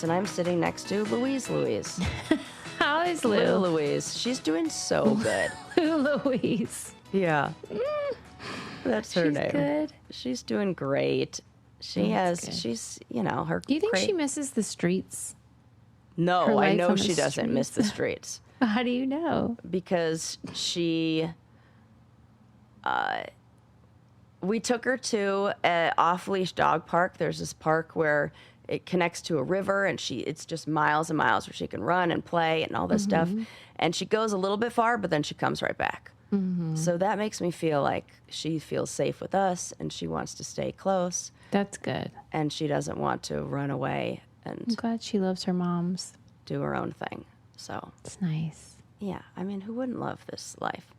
Louise, and I'm sitting next to Louise. How is Lou? Louise. She's doing so good. Lou Louise. Yeah. That's her name. She's good. She's doing great. She's, her. Do you think she misses the streets? No, I know she doesn't miss the streets. How do you know? Because she, we took her to an off-leash dog park. There's this park where it connects to a river, and it's just miles and miles where she can run and play and all this stuff. And she goes a little bit far, but then she comes right back. So that makes me feel like she feels safe with us, and she wants to stay close. That's good. And she doesn't want to run away and I'm glad she loves her moms. do her own thing. So It's nice. yeah, I mean, who wouldn't love this life?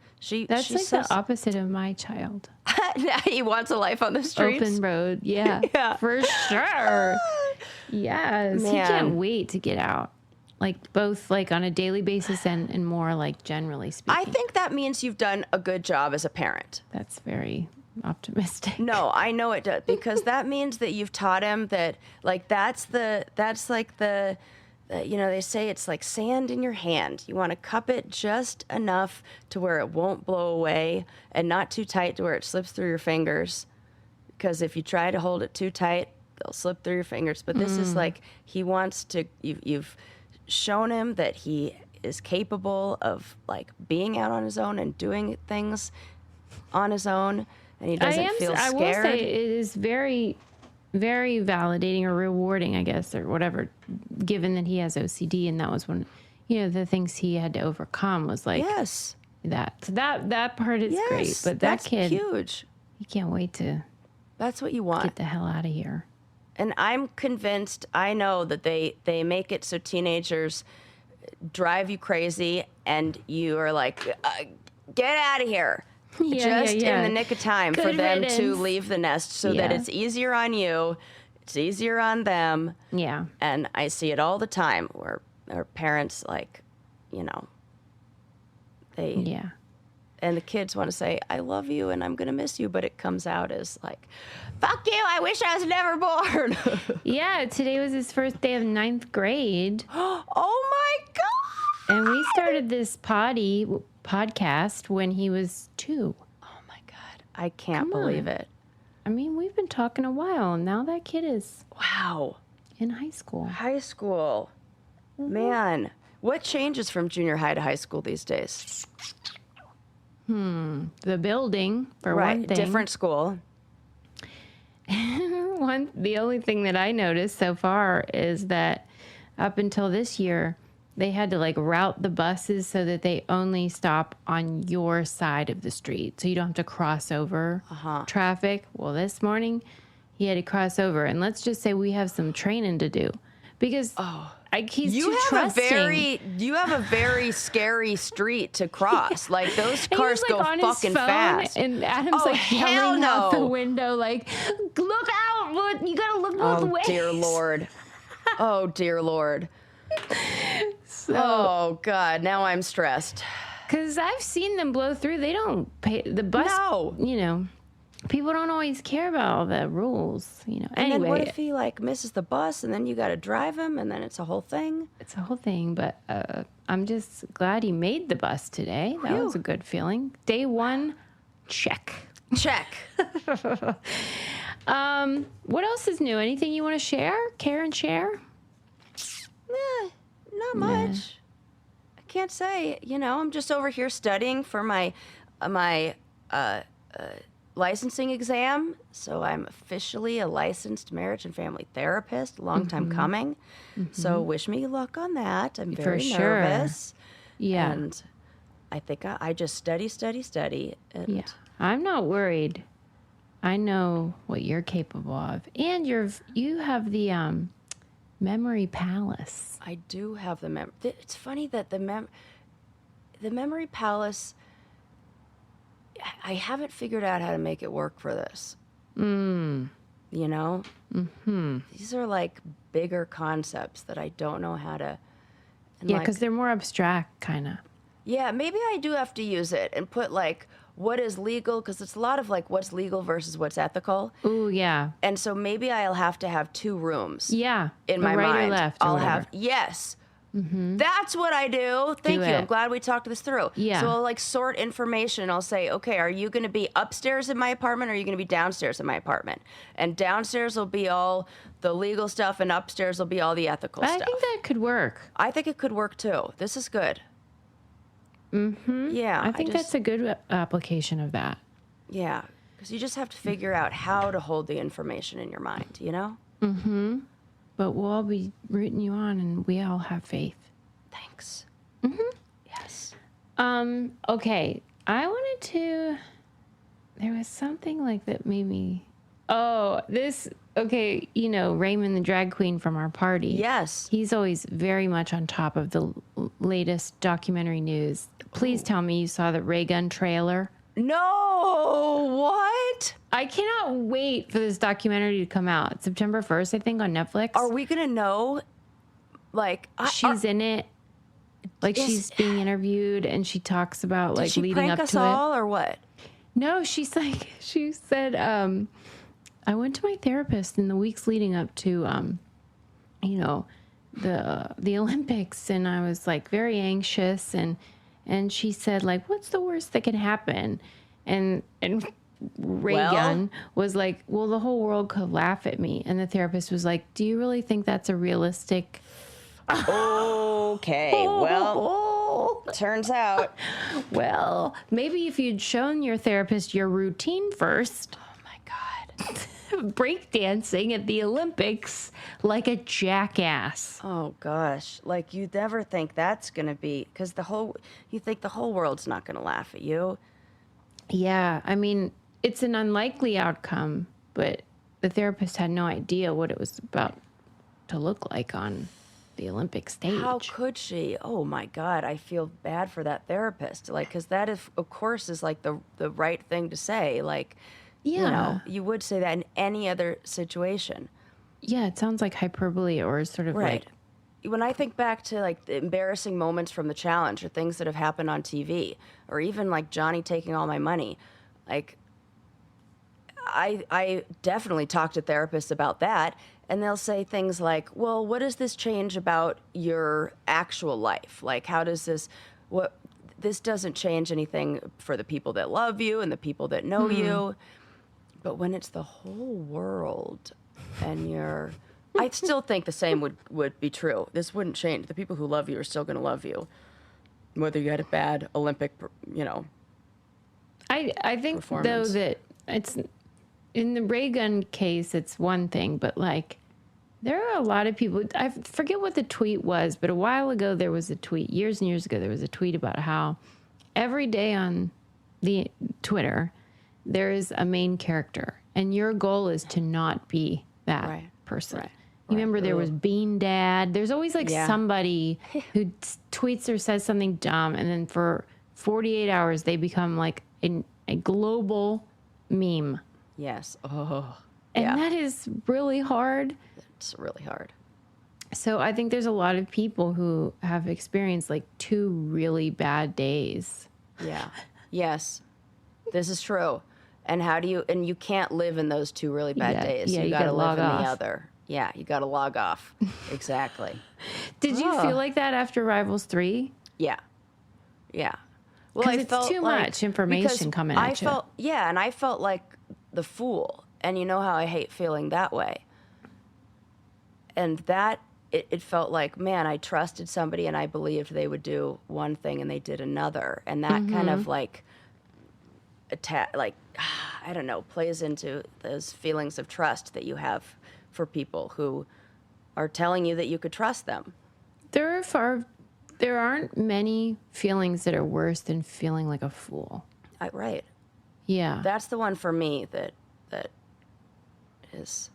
That's like the opposite of my child. He wants a life on the streets. Open road. Yeah. Yeah. For sure. Yes. Man. He can't wait to get out. Like both like on a daily basis and more like generally speaking. I think that means you've done a good job as a parent. That's very optimistic. No, I know it does, because that means that you've taught him that, like, that's like the they say it's like sand in your hand. You want to cup it just enough to where it won't blow away, and not too tight to where it slips through your fingers. Because if you try to hold it too tight, they'll slip through your fingers. But this is like, he wants to, you've shown him that he is capable of like being out on his own and doing things on his own, and he doesn't feel scared. I will say it is very, very validating or rewarding, I guess, or whatever, given that he has OCD, and that was one, the things he had to overcome was like yes, that. So that part is great, but that's that kid, huge. he can't wait to That's what you want. get the hell out of here. And I'm convinced, I know that they make it so teenagers drive you crazy, and you are like, get out of here. In the nick of time for them to leave the nest, so that it's easier on you, it's easier on them. Yeah. And I see it all the time where parents, like, and the kids want to say, I love you and I'm going to miss you, but it comes out as like, fuck you, I wish I was never born. Yeah, today was his first day of 9th grade. Oh my God. And we started this podcast when he was 2. Oh my God. I can't believe it. I mean, we've been talking a while, and now that kid is in high school. High school. Man, what changes from junior high to high school these days? The building, for one thing. Different school. The only thing that I noticed so far is that up until this year, they had to like route the buses so that they only stop on your side of the street. So you don't have to cross over traffic. Well, this morning he had to cross over, and let's just say we have some training to do because he's too trusting. You have a very scary street to cross. Like those cars like, go fucking fast. And Adam's yelling out the window, like, look out! You gotta look both ways. Oh dear Lord! Oh dear Lord! Oh God! Now I'm stressed. Because I've seen them blow through. They don't pay the bus. No. People don't always care about all the rules. And anyway, then what if he like misses the bus, and then you got to drive him, and then it's a whole thing. It's a whole thing. But I'm just glad he made the bus today. That was a good feeling. Day 1, check. What else is new? Anything you want to share? Care and share? Not much. I can't say. I'm just over here studying for my licensing exam. So I'm officially a licensed marriage and family therapist. A long time coming. So wish me luck on that. I'm very nervous. Yeah. And I think I just study. And I'm not worried. I know what you're capable of. And you have the memory palace. I do have the memory. It's funny that the memory palace, I haven't figured out how to make it work for this. These are like bigger concepts that I don't know how to. Yeah, because they're more abstract, kind of. Yeah, maybe I do have to use it and put like what is legal, because it's a lot of like what's legal versus what's ethical. Ooh, yeah. And so maybe I'll have to have 2 rooms. Yeah. In my right mind. Or left or I'll whatever. have, yes. That's what I do. Thank you. it. I'm glad we talked this through. Yeah. So I'll like sort information. I'll say, okay, are you going to be upstairs in my apartment or are you going to be downstairs in my apartment? And downstairs will be all the legal stuff and upstairs will be all the ethical But stuff. I think that could work. I think it could work too. This is good. Mm-hmm. Yeah. I think that's a good application of that. Yeah. Because you just have to figure out how to hold the information in your mind, you know? But we'll all be rooting you on, and we all have faith. Thanks. Yes. Okay. I wanted to... There was something like that made me... Oh, this... Okay, you know, Raymond, the drag queen from our party. Yes. He's always very much on top of the latest documentary news. Please tell me you saw the Raygun trailer. No, what? I cannot wait for this documentary to come out. September 1st, I think, on Netflix. Are we going to know, like... She's in it. Like, she's being interviewed, and she talks about, like, leading up to it. Did she prank us all, or what? No, she said, I went to my therapist in the weeks leading up to, you know, the Olympics, and I was, like, very anxious, and she said, like, what's the worst that can happen? And Raygun was like, well, the whole world could laugh at me. And the therapist was like, do you really think that's a realistic... Okay, well, turns out. Well, maybe if you'd shown your therapist your routine first. Oh, my God. Breakdancing at the Olympics like a jackass. Oh, gosh. Like, you'd never think that's going to be... Because you think the whole world's not going to laugh at you. Yeah, I mean, it's an unlikely outcome, but the therapist had no idea what it was about to look like on the Olympic stage. How could she? Oh, my God. I feel bad for that therapist. Like, because that, of course, is, like, the right thing to say. Like, Yeah. you know, you would say that in any other situation. Yeah, it sounds like hyperbole or sort of Right. like... When I think back to, like, the embarrassing moments from the challenge or things that have happened on TV, or even, like, Johnny taking all my money, like, I definitely talk to therapists about that, and they'll say things like, well, what does this change about your actual life? Like, how does this... This doesn't change anything for the people that love you and the people that know you. But when it's the whole world and I still think the same would be true. This wouldn't change. The people who love you are still going to love you, whether you had a bad Olympic, you know. I think, though, that it's... In the Raygun case, it's one thing, but, like, there are a lot of people... I forget what the tweet was, but a while ago there was a tweet. Years and years ago, there was a tweet about how every day on the Twitter, there is a main character, and your goal is to not be that person. Right. You remember there was Bean Dad. There's always, like, somebody who tweets or says something dumb, and then for 48 hours they become, like, a global meme. Yes. Oh, and that is really hard. It's really hard. So I think there's a lot of people who have experienced, like, 2 really bad days. Yeah. Yes. This is true. And you can't live in those 2 really bad days. Yeah, you got to live in off. the other. Yeah, you got to log off. Exactly. Did you feel like that after Rivals 3? Yeah. Yeah. Well, Because it's too much information coming at you. And I felt like the fool. And you know how I hate feeling that way. And that, it felt like, man, I trusted somebody and I believed they would do one thing and they did another. And that kind of like, I don't know, plays into those feelings of trust that you have for people who are telling you that you could trust them. There aren't many feelings that are worse than feeling like a fool. Right. Yeah. That's the one for me that is,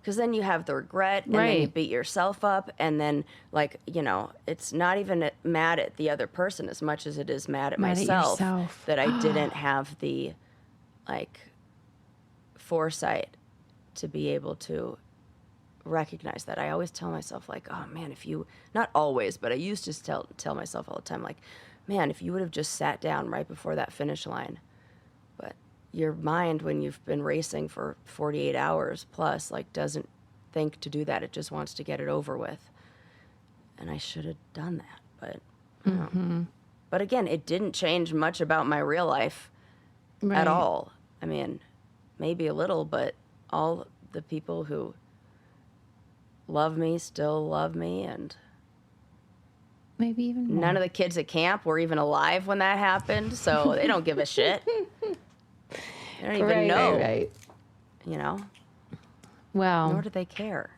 because then you have the regret and then you beat yourself up and then, like, you know, it's not even mad at the other person as much as it is mad at myself that I didn't have the, like, foresight to be able to recognize that. I always tell myself, like, oh man, not always, but I used to tell myself all the time, like, man, if you would have just sat down right before that finish line But your mind, when you've been racing for 48 hours plus, like, doesn't think to do that. It just wants to get it over with. And I should have done that. But, but again, it didn't change much about my real life at all. I mean, maybe a little, but all the people who love me still love me, and maybe even more. None of the kids at camp were even alive when that happened, so they don't give a shit. They don't even know. Right. You know? Well, nor do they care.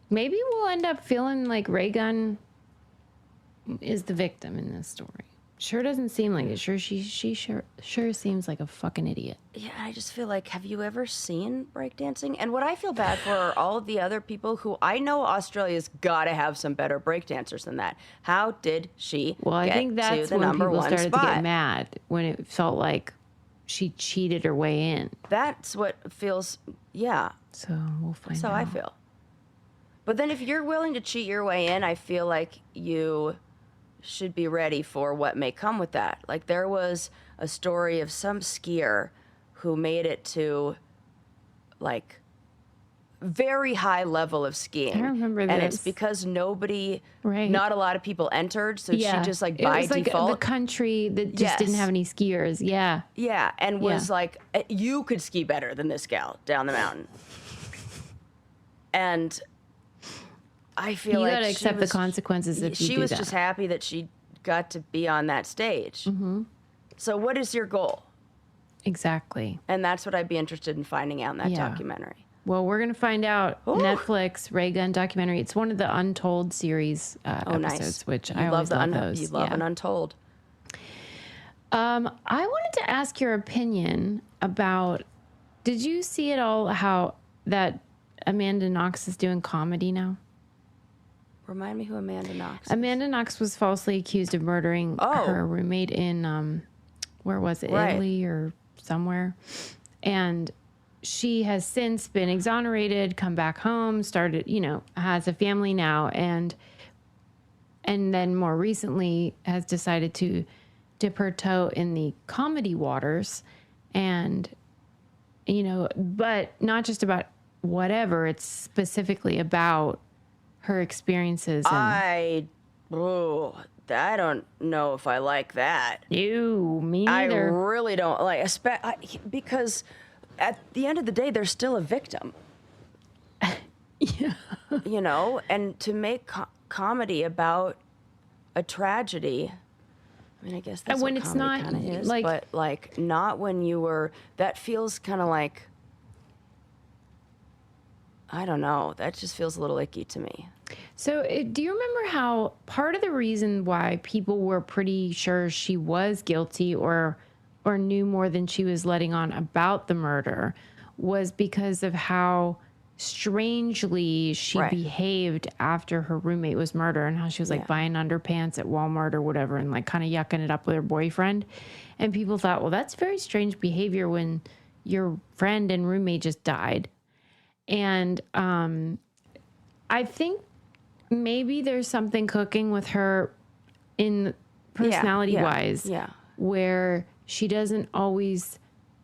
Maybe we'll end up feeling like Raygun is the victim in this story. Sure doesn't seem like it. Sure seems like a fucking idiot. Yeah, I just feel like, have you ever seen breakdancing? And what I feel bad for are all of the other people who, I know Australia's got to have some better breakdancers than that. How did she I think that's to the when number people one started spot? to get mad, when it felt like she cheated her way in. That's what feels, yeah. So we'll find out. That's how I feel. But then if you're willing to cheat your way in, I feel like you should be ready for what may come with that. Like, there was a story of some skier who made it to, like, very high level of skiing. I remember this. And it's because not a lot of people entered, so she just, like, it by was like default. the country that just didn't have any skiers. Yeah. Yeah, and was like, you could ski better than this gal down the mountain. And I feel like you gotta accept the consequences if you do that. She was just happy that she got to be on that stage. Mm-hmm. So what is your goal? Exactly. And that's what I'd be interested in finding out in that documentary. Well, we're going to find out. Ooh. Netflix, Raygun documentary. It's one of the Untold series episodes, nice. Which I always love those. You love an Untold. I wanted to ask your opinion about, did you see at all how that Amanda Knox is doing comedy now? Remind me who Amanda Knox is. Amanda Knox was falsely accused of murdering her roommate in, where was it, Italy or somewhere. And she has since been exonerated, come back home, started, has a family now. And then more recently has decided to dip her toe in the comedy waters. And, but not just about whatever, it's specifically about her experiences. I don't know if I like that. Ew, me neither. I really don't like, because at the end of the day, they're still a victim. Yeah. And to make comedy about a tragedy, I mean, I guess that's when what it's comedy not kind of is, like, but like not when you were. That feels kind of like, I don't know. That just feels a little icky to me. So do you remember how part of the reason why people were pretty sure she was guilty or knew more than she was letting on about the murder was because of how strangely she behaved after her roommate was murdered, and how she was like buying underpants at Walmart or whatever and like kind of yucking it up with her boyfriend. And people thought, well, that's very strange behavior when your friend and roommate just died. And I think maybe there's something cooking with her in personality-wise, where she doesn't always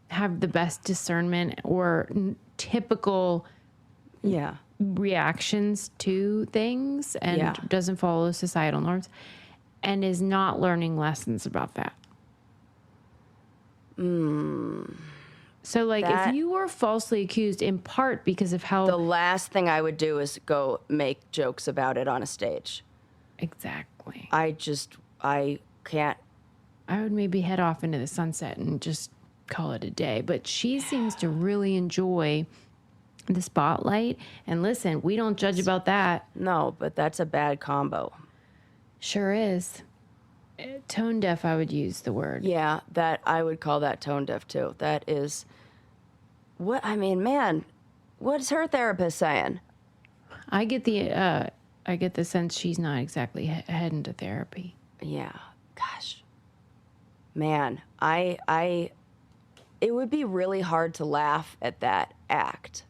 have the best discernment or typical reactions to things, and doesn't follow societal norms, and is not learning lessons about that. So, like, if you were falsely accused in part because of how... The last thing I would do is go make jokes about it on a stage. Exactly. I can't... I would maybe head off into the sunset and just call it a day. But she seems to really enjoy the spotlight. And listen, we don't judge about that. No, but that's a bad combo. Sure is. Tone deaf, I would use the word. Yeah, that I would call that tone deaf too. That is what I mean, man. What's her therapist saying? I get the sense she's not exactly heading to therapy. Yeah, gosh, man, it would be really hard to laugh at that act.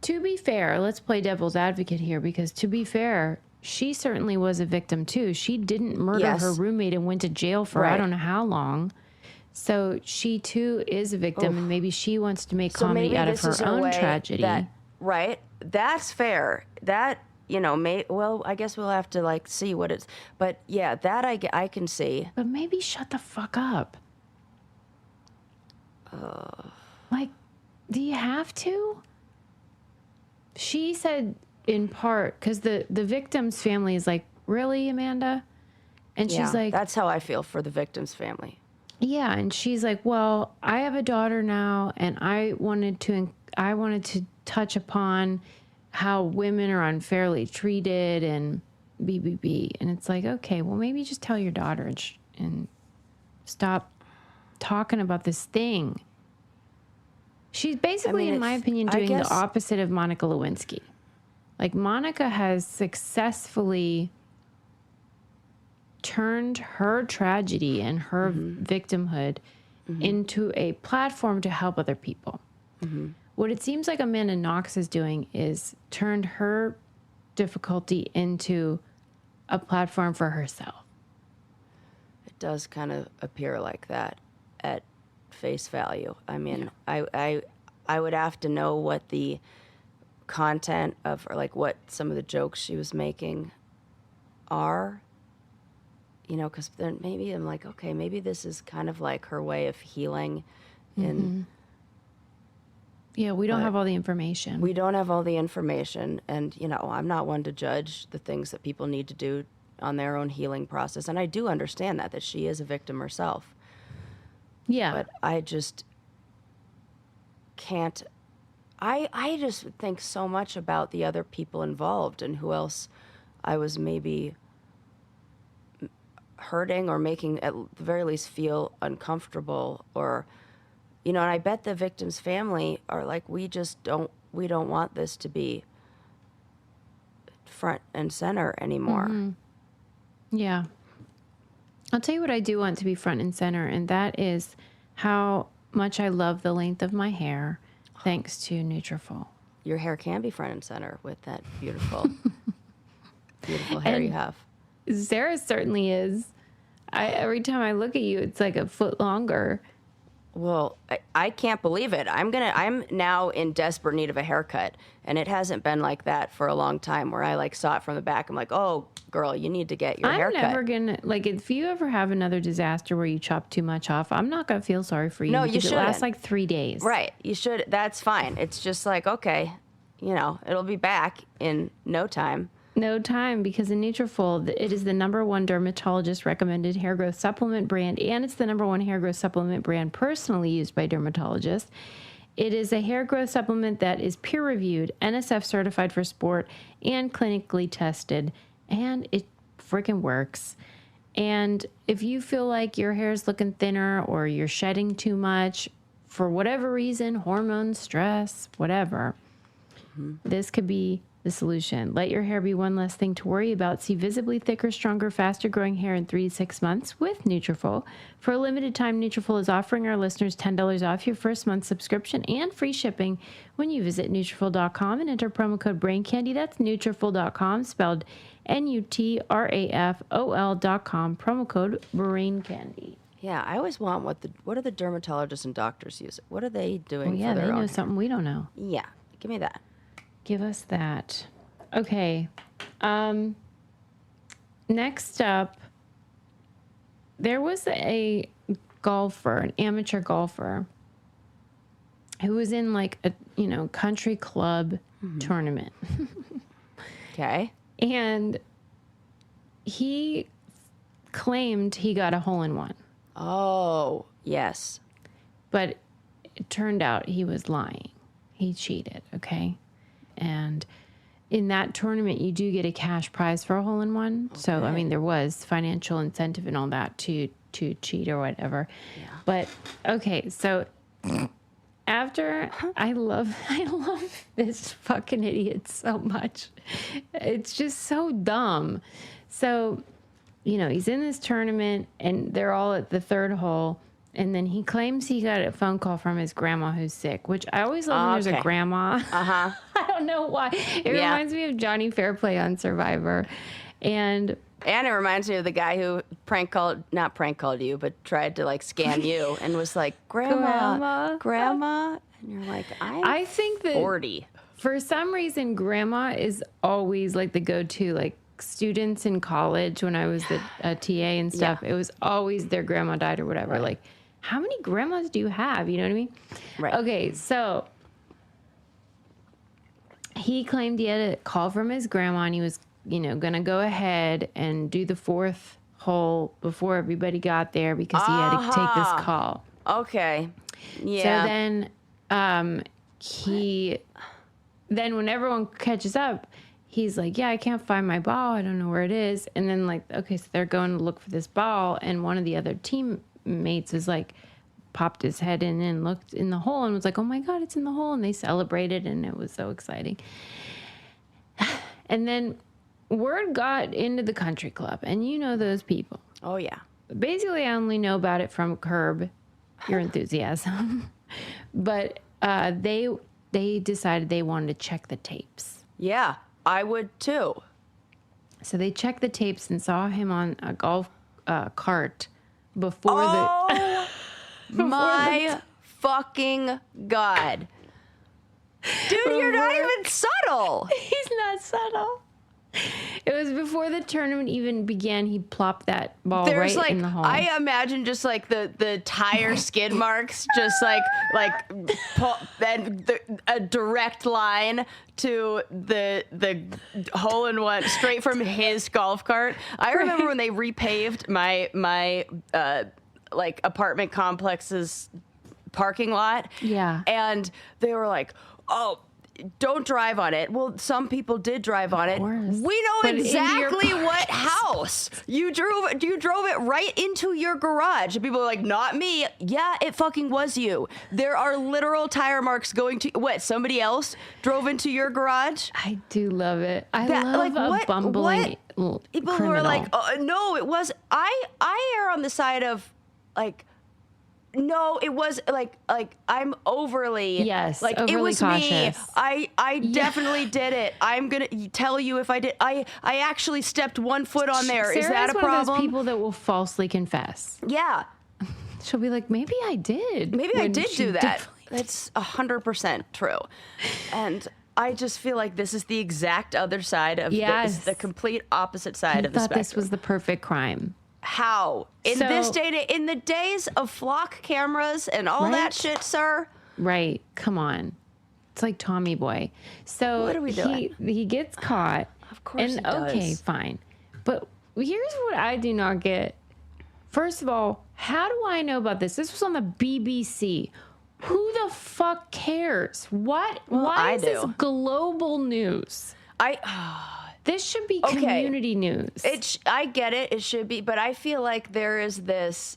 To be fair, let's play devil's advocate here, because to be fair, she certainly was a victim too. She didn't murder her roommate and went to jail for I don't know how long. So she too is a victim, and maybe she wants to make So comedy maybe out of this her is her own way tragedy. right? That's fair. That, well, I guess we'll have to like see what it's, but yeah, that I can see. But maybe shut the fuck up. Like, do you have to? She said in part, because the victim's family is like, really, Amanda? And she's like, that's how I feel for the victim's family. yeah. And she's like, well, I have a daughter now, and I wanted to touch upon how women are unfairly treated and BBB. And it's like, okay, well, maybe just tell your daughter and stop talking about this thing. She's basically, in my opinion, doing the opposite of Monica Lewinsky. Like, Monica has successfully turned her tragedy and her victimhood into a platform to help other people. What it seems like Amanda Knox is doing is turned her difficulty into a platform for herself. It does kind of appear like that at face value. I mean, I would have to know what the content of, or like what some of the jokes she was making are, because then maybe I'm like, okay, maybe this is kind of like her way of healing. Yeah, we don't have all the information. We don't have all the information, and I'm not one to judge the things that people need to do on their own healing process, and I do understand that she is a victim herself. Yeah. But I just can't. I just think so much about the other people involved and who else I was maybe hurting or making at the very least feel uncomfortable, or, and I bet the victim's family are like, we don't want this to be front and center anymore. Yeah. I'll tell you what I do want to be front and center, and that is how much I love the length of my hair, thanks to Nutrafol. Your hair can be front and center with that beautiful, beautiful hair you have. Sarah certainly is. Every time I look at you, it's like a foot longer. Well, I can't believe it. I'm now in desperate need of a haircut, and it hasn't been like that for a long time, where I like saw it from the back. I'm like, oh, girl, you need to get your haircut. I'm never gonna, like, if you ever have another disaster where you chop too much off, I'm not gonna feel sorry for you. No, you shouldn't. It lasts like 3 days. Right. You should. That's fine. It's just like, okay, it'll be back in no time. No time, because in Nutrafol, it is the #1 dermatologist recommended hair growth supplement brand, and it's the #1 hair growth supplement brand personally used by dermatologists. It is a hair growth supplement that is peer reviewed, NSF certified for sport, and clinically tested, and it freaking works. And if you feel like your hair is looking thinner, or you're shedding too much for whatever reason, hormones, stress, whatever, this could be the solution. Let your hair be one less thing to worry about. See visibly thicker, stronger, faster growing hair in 3 to 6 months with Nutrafol. For a limited time, Nutrafol is offering our listeners $10 off your first month subscription and free shipping when you visit Nutrafol.com and enter promo code BrainCandy. That's Nutrafol.com, spelled Nutrafol.com, promo code BrainCandy. Yeah, I always want what do the dermatologists and doctors use? What are they doing? Oh, yeah, for their they know own something we don't know. Yeah, give me that. Give us that. Okay. Next up, there was a golfer, an amateur golfer, who was in like a, country club tournament. Okay. And he claimed he got a hole-in-one. Oh, yes. But it turned out he was lying. He cheated, okay? And in that tournament, you do get a cash prize for a hole-in-one. Okay. So, I mean, there was financial incentive and all that to cheat or whatever. Yeah. But, okay, so after, I love this fucking idiot so much. It's just so dumb. So, he's in this tournament, and they're all at the third hole. And then he claims he got a phone call from his grandma who's sick, which I always love when there's a grandma. I don't know why. It reminds me of Johnny Fairplay on Survivor. And And it reminds me of the guy who not prank called you, but tried to like scam you and was like, grandma. And you're like, I think that 40. For some reason, grandma is always like the go-to, like students in college when I was the TA and stuff. It was always their grandma died or whatever. Right. Like, how many grandmas do you have? You know what I mean? Right. Okay, so he claimed he had a call from his grandma and he was, going to go ahead and do the fourth hole before everybody got there because he had to take this call. Okay. Yeah. So then then when everyone catches up, he's like, yeah, I can't find my ball. I don't know where it is. And then like, okay, so they're going to look for this ball. And one of the other teammates was like, popped his head in and looked in the hole and was like, oh my God, it's in the hole. And they celebrated and it was so exciting. And then word got into the country club and those people. Oh yeah. Basically, I only know about it from Curb Your Enthusiasm. But they decided they wanted to check the tapes. Yeah, I would too. So they checked the tapes and saw him on a golf cart before my fucking God. Dude, you're not even subtle. He's not subtle. It was before the tournament even began. He plopped that ball right in the hole. I imagine just like the tire skid marks, just a direct line to the hole in one straight from his golf cart. I remember when they repaved my apartment complex's parking lot. Yeah. And they were like, oh, don't drive on it. Well, some people did drive on it. We know exactly what house. You drove it right into your garage. And people are like, not me. Yeah, it fucking was you. There are literal tire marks going to what? Somebody else drove into your garage? I do love it. I love a bumbling People criminal. who are like, oh, no, it was. I err on the side of like, no, it was like I'm overly overly it was cautious. me. I definitely did it. I'm gonna tell you if I did. I actually stepped one foot on there. Sarah's Is that a problem? One of those people that will falsely confess. Yeah, she'll be like, maybe I did. maybe I did do that. That's 100% true, and I just feel like this is the exact other side of the complete opposite side of the spectrum. This was the perfect crime. How in the days of flock cameras and all that shit, sir? Right. Come on. It's like Tommy Boy. So what are we doing? He gets caught. Of course he does. Okay, fine. But here's what I do not get. First of all, how do I know about this? This was on the BBC. Who the fuck cares? What? Well, why is this global news? This should be community news. I get it. It should be, but I feel like there is this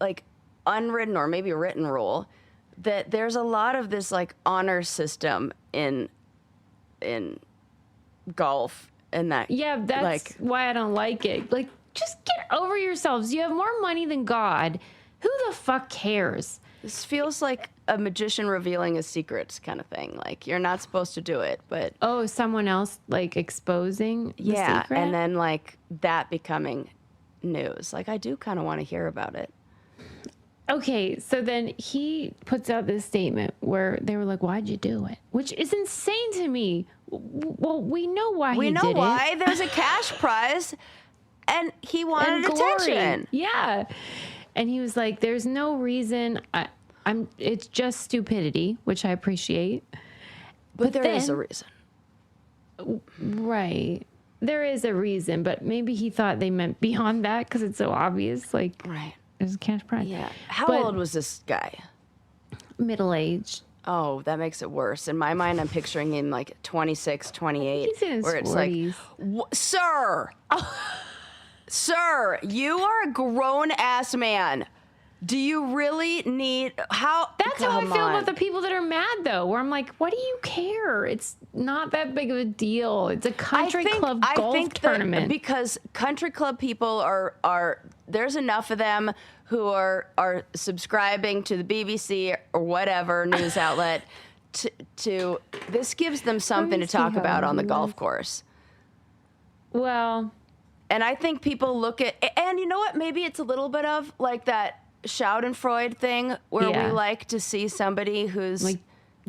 like unwritten or maybe written rule that there's a lot of this like honor system in golf and that. Yeah, that's why I don't like it. Like, just get over yourselves. You have more money than God. Who the fuck cares? This feels like a magician revealing his secrets kind of thing. Like, you're not supposed to do it, but... Oh, someone else, like, exposing the secret? And then, like, that becoming news. Like, I do kind of want to hear about it. Okay, so then he puts out this statement where they were like, why'd you do it? Which is insane to me. Well, we know why he did it. We know why. There's a cash prize, and he wanted attention. Yeah. And he was like, there's no reason. It's just stupidity, which I appreciate. But there is a reason. Right. There is a reason, but maybe he thought they meant beyond that because it's so obvious. Like, right. There's a cash prize. Yeah. How old was this guy? Middle-aged. Oh, that makes it worse. In my mind, I'm picturing him like 26, 28. He's in his 40s. It's like, sir. Sir, you are a grown-ass man. Do you really need... That's how I feel about the people that are mad, though, where I'm like, what do you care? It's not that big of a deal. It's a country club golf tournament. Because country club people are there's enough of them who are subscribing to the BBC or whatever news outlet to this gives them something to talk about on the golf course. Well, and I think people look at, and you know what? Maybe it's a little bit of like that Schadenfreude thing where we like to see somebody who's like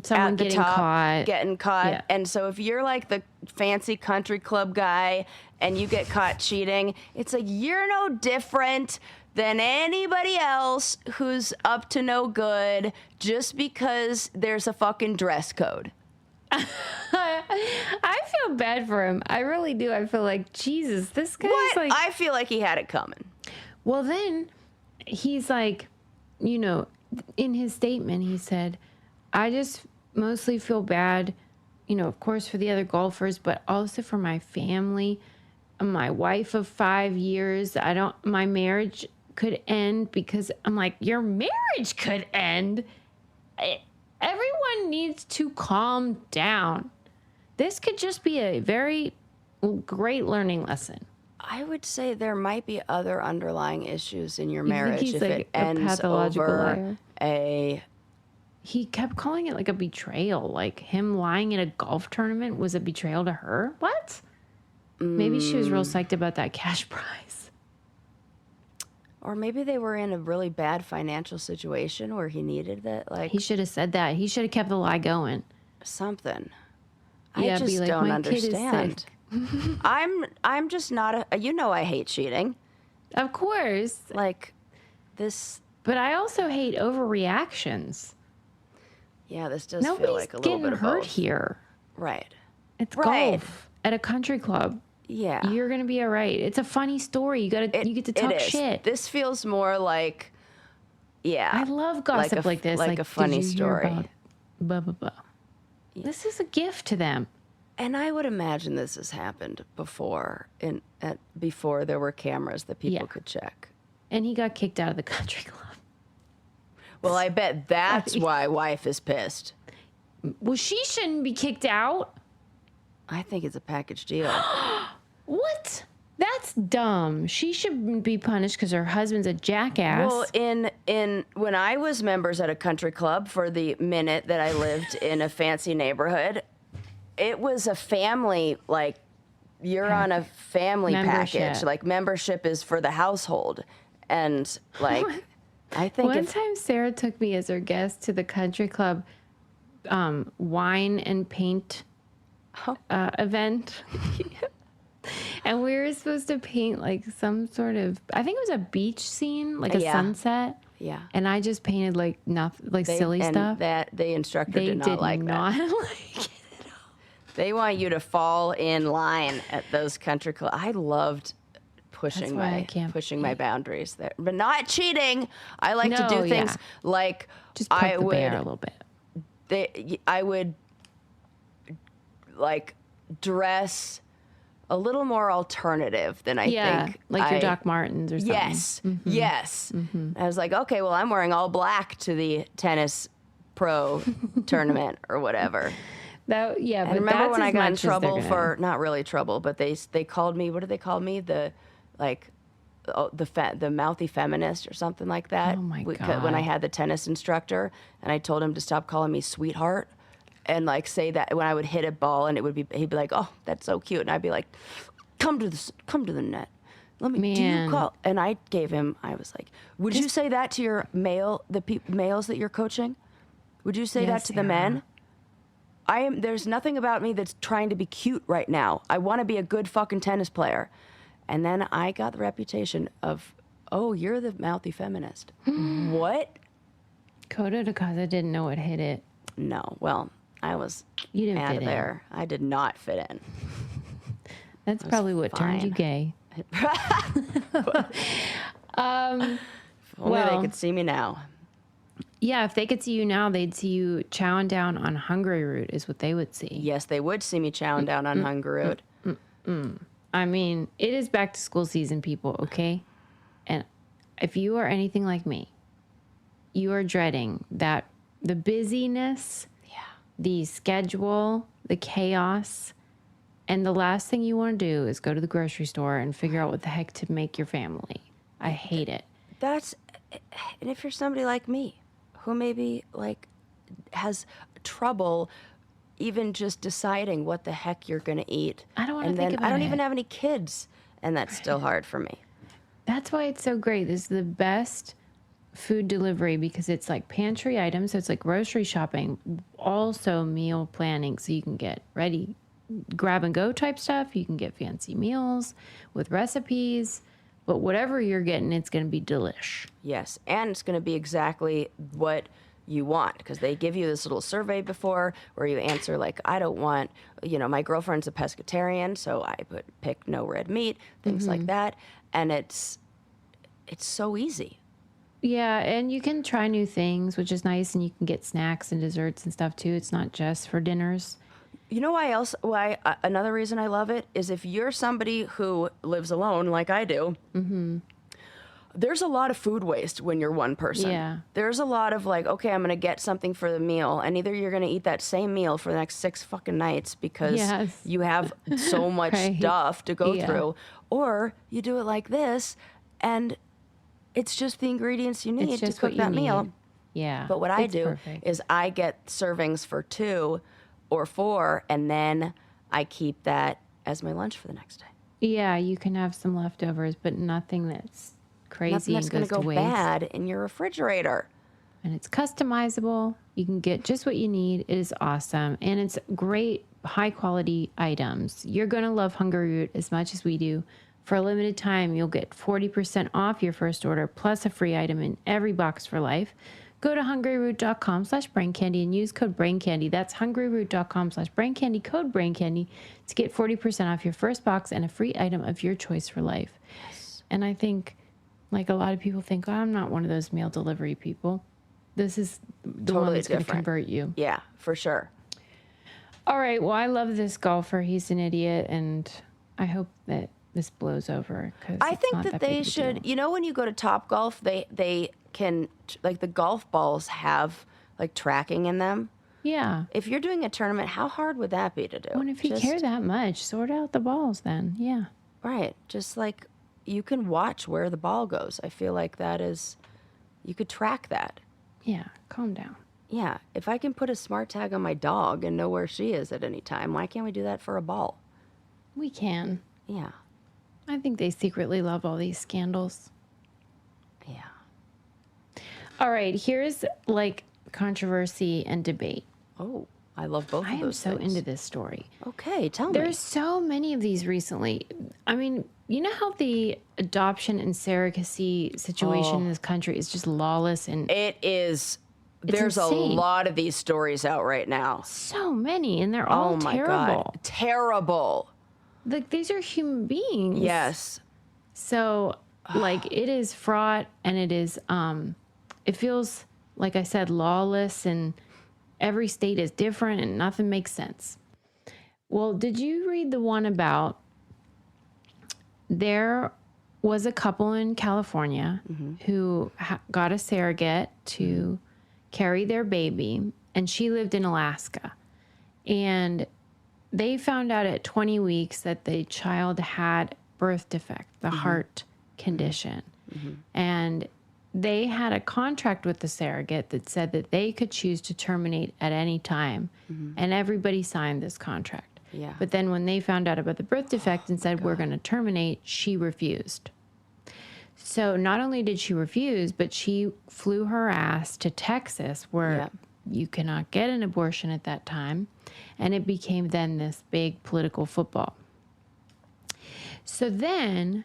someone at the getting top caught. getting caught. Yeah. And so if you're like the fancy country club guy and you get caught cheating, it's like you're no different than anybody else who's up to no good just because there's a fucking dress code. I feel bad for him. I really do. I feel like, Jesus, this guy's like... I feel like he had it coming. Well, then he's like, you know, in his statement, he said, I just mostly feel bad, you know, of course, for the other golfers, but also for my family, my wife of 5 years. My marriage could end because I'm like, your marriage could end. Everyone needs to calm down. This could just be a very great learning lesson. I would say there might be other underlying issues in your You marriage think he's if like it a ends pathological over liar? a... He kept calling it like a betrayal. Like him lying in a golf tournament was a betrayal to her. What? Maybe she was real psyched about that cash prize. Or maybe they were in a really bad financial situation where he needed that, like... He should have said that. He should have kept the lie going. Something. Yeah, I just be like, don't "My kid is understand. I'm just not a... You know I hate cheating. Of course. Like, this... But I also hate overreactions. Yeah, this does Nobody's feel like a little getting bit of hurt both. here. Right. It's Right. golf at a country club. Yeah. You're gonna be all right. It's a funny story. You get to talk it is. shit. This feels more like... Yeah. I love gossip like this. Like a funny did you hear story. about blah blah blah. This is a gift to them. And I would imagine this has happened before, before there were cameras that people could check. And he got kicked out of the country club. Well, I bet that's why wife is pissed. Well, she shouldn't be kicked out. I think it's a package deal. What? That's dumb. She shouldn't be punished because her husband's a jackass. Well, in when I was members at a country club for the minute that I lived in a fancy neighborhood, it was a family, like, you're on a family package. Like, membership is for the household. And, like, I think One time Sarah took me as her guest to the country club wine and paint event. And we were supposed to paint like some sort of, I think it was a beach scene, like a sunset. Yeah. And I just painted like nothing, like silly stuff. That the instructor did not like that. Like it at all. They want you to fall in line at those country clubs. I loved pushing my boundaries there, but not cheating. I like to do things like just poke the bear a little bit. I would like dress a little more alternative than I think. Like your Doc Martens or something. Yes, yes. I was like, okay, well, I'm wearing all black to the tennis pro tournament or whatever. But remember when I got in trouble for, not really trouble, but they called me, what did they call me? The mouthy feminist or something like that. Oh my God. When I had the tennis instructor and I told him to stop calling me sweetheart and like say that when I would hit a ball and he'd be like, oh, that's so cute. And I'd be like, come to the net. Do you call? And I was like, would you say that to your males that you're coaching? Would you say that to the men? There's nothing about me that's trying to be cute right now. I want to be a good fucking tennis player. And then I got the reputation of, oh, you're the mouthy feminist. What? Coda de Casa didn't know what hit it. No. Well, I was out of there. I did not fit in. That's probably what turned you gay. Only they could see me now. Yeah, if they could see you now, they'd see you chowing down on Hungry Root is what they would see. Yes, they would see me chowing down on Hungry Root. I mean, it is back to school season, people, okay? And if you are anything like me, you are dreading that the busyness, the schedule, the chaos, and the last thing you want to do is go to the grocery store and figure out what the heck to make your family. I hate it. And if you're somebody like me, who maybe like trouble even just deciding what the heck you're going to eat. I don't wanna And think then about I don't it. even have any kids, and that's still hard for me. That's why it's so great. This is the best food delivery because it's like pantry items. So it's like grocery shopping, also meal planning. So you can get ready, grab and go type stuff. You can get fancy meals with recipes, but whatever you're getting, it's going to be delish. Yes, and it's going to be exactly what you want, because they give you this little survey before where you answer like, I don't want, my girlfriend's a pescatarian, so I pick no red meat, things like that, and it's so easy. Yeah, and you can try new things, which is nice, and you can get snacks and desserts and stuff too. It's not just for dinners. You know why another reason I love it is if you're somebody who lives alone like I do, there's a lot of food waste when you're one person. Yeah. There's a lot of like, okay, I'm going to get something for the meal, and either you're going to eat that same meal for the next 6 fucking nights because Yes. you have so much Right. stuff to go Yeah. through, or you do it like this, and it's just the ingredients you need It's to just cook what you that meal. need. Yeah. But what I it's do perfect. is I get servings for 2 or 4, and then I keep that as my lunch for the next day. Yeah, you can have some leftovers, but nothing that's crazy Nothing that's and going goes to go to waste. bad in your refrigerator. And it's customizable. You can get just what you need. It is awesome. And it's great, high quality items. You're going to love Hungry Root as much as we do. For a limited time, you'll get 40% off your first order plus a free item in every box for life. Go to hungryroot.com/braincandy and use code braincandy. That's hungryroot.com/braincandy, code braincandy to get 40% off your first box and a free item of your choice for life. Yes. And I think, like a lot of people think, I'm not one of those meal delivery people. This is the one that's going to convert you. Yeah, for sure. All right. Well, I love this golfer. He's an idiot, and I hope that this blows over. I think that they should, when you go to Topgolf, they can, like, the golf balls have like tracking in them. Yeah. If you're doing a tournament, how hard would that be to do? Well, if you care that much, sort out the balls then. Yeah. Right. Just like you can watch where the ball goes. I feel like you could track that. Yeah. Calm down. Yeah. If I can put a smart tag on my dog and know where she is at any time, why can't we do that for a ball? We can. Yeah. I think they secretly love all these scandals. Yeah. All right. Here's like controversy and debate. Oh, I love both I of am those so things. into this story. Okay, tell me. There's so many of these recently. I mean, you know how the adoption and surrogacy situation in this country is just lawless and It is. There's insane. a lot of these stories out right now. so many, and they're all Oh my terrible. God. Terrible. Like these are human beings. Yes. So like it is fraught and it is it feels like I said lawless and every state is different and nothing makes sense. Well, did you read the one about there was a couple in California who got a surrogate to carry their baby, and she lived in Alaska, and they found out at 20 weeks that the child had birth defect, the heart condition. And they had a contract with the surrogate that said that they could choose to terminate at any time. And everybody signed this contract. Yeah. But then when they found out about the birth defect and said, we're going to terminate, she refused. So not only did she refuse, but she flew her ass to Texas where you cannot get an abortion at that time. And it became then this big political football. So then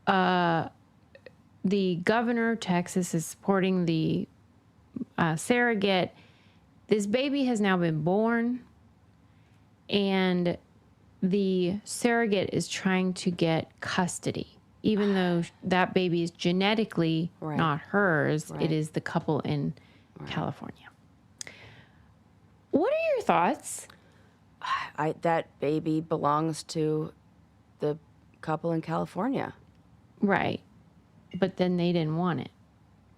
the governor of Texas is supporting the surrogate. This baby has now been born, and the surrogate is trying to get custody. Even though that baby is genetically not hers, it is the couple in California. What are your thoughts? That baby belongs to the couple in California. Right. But then they didn't want it.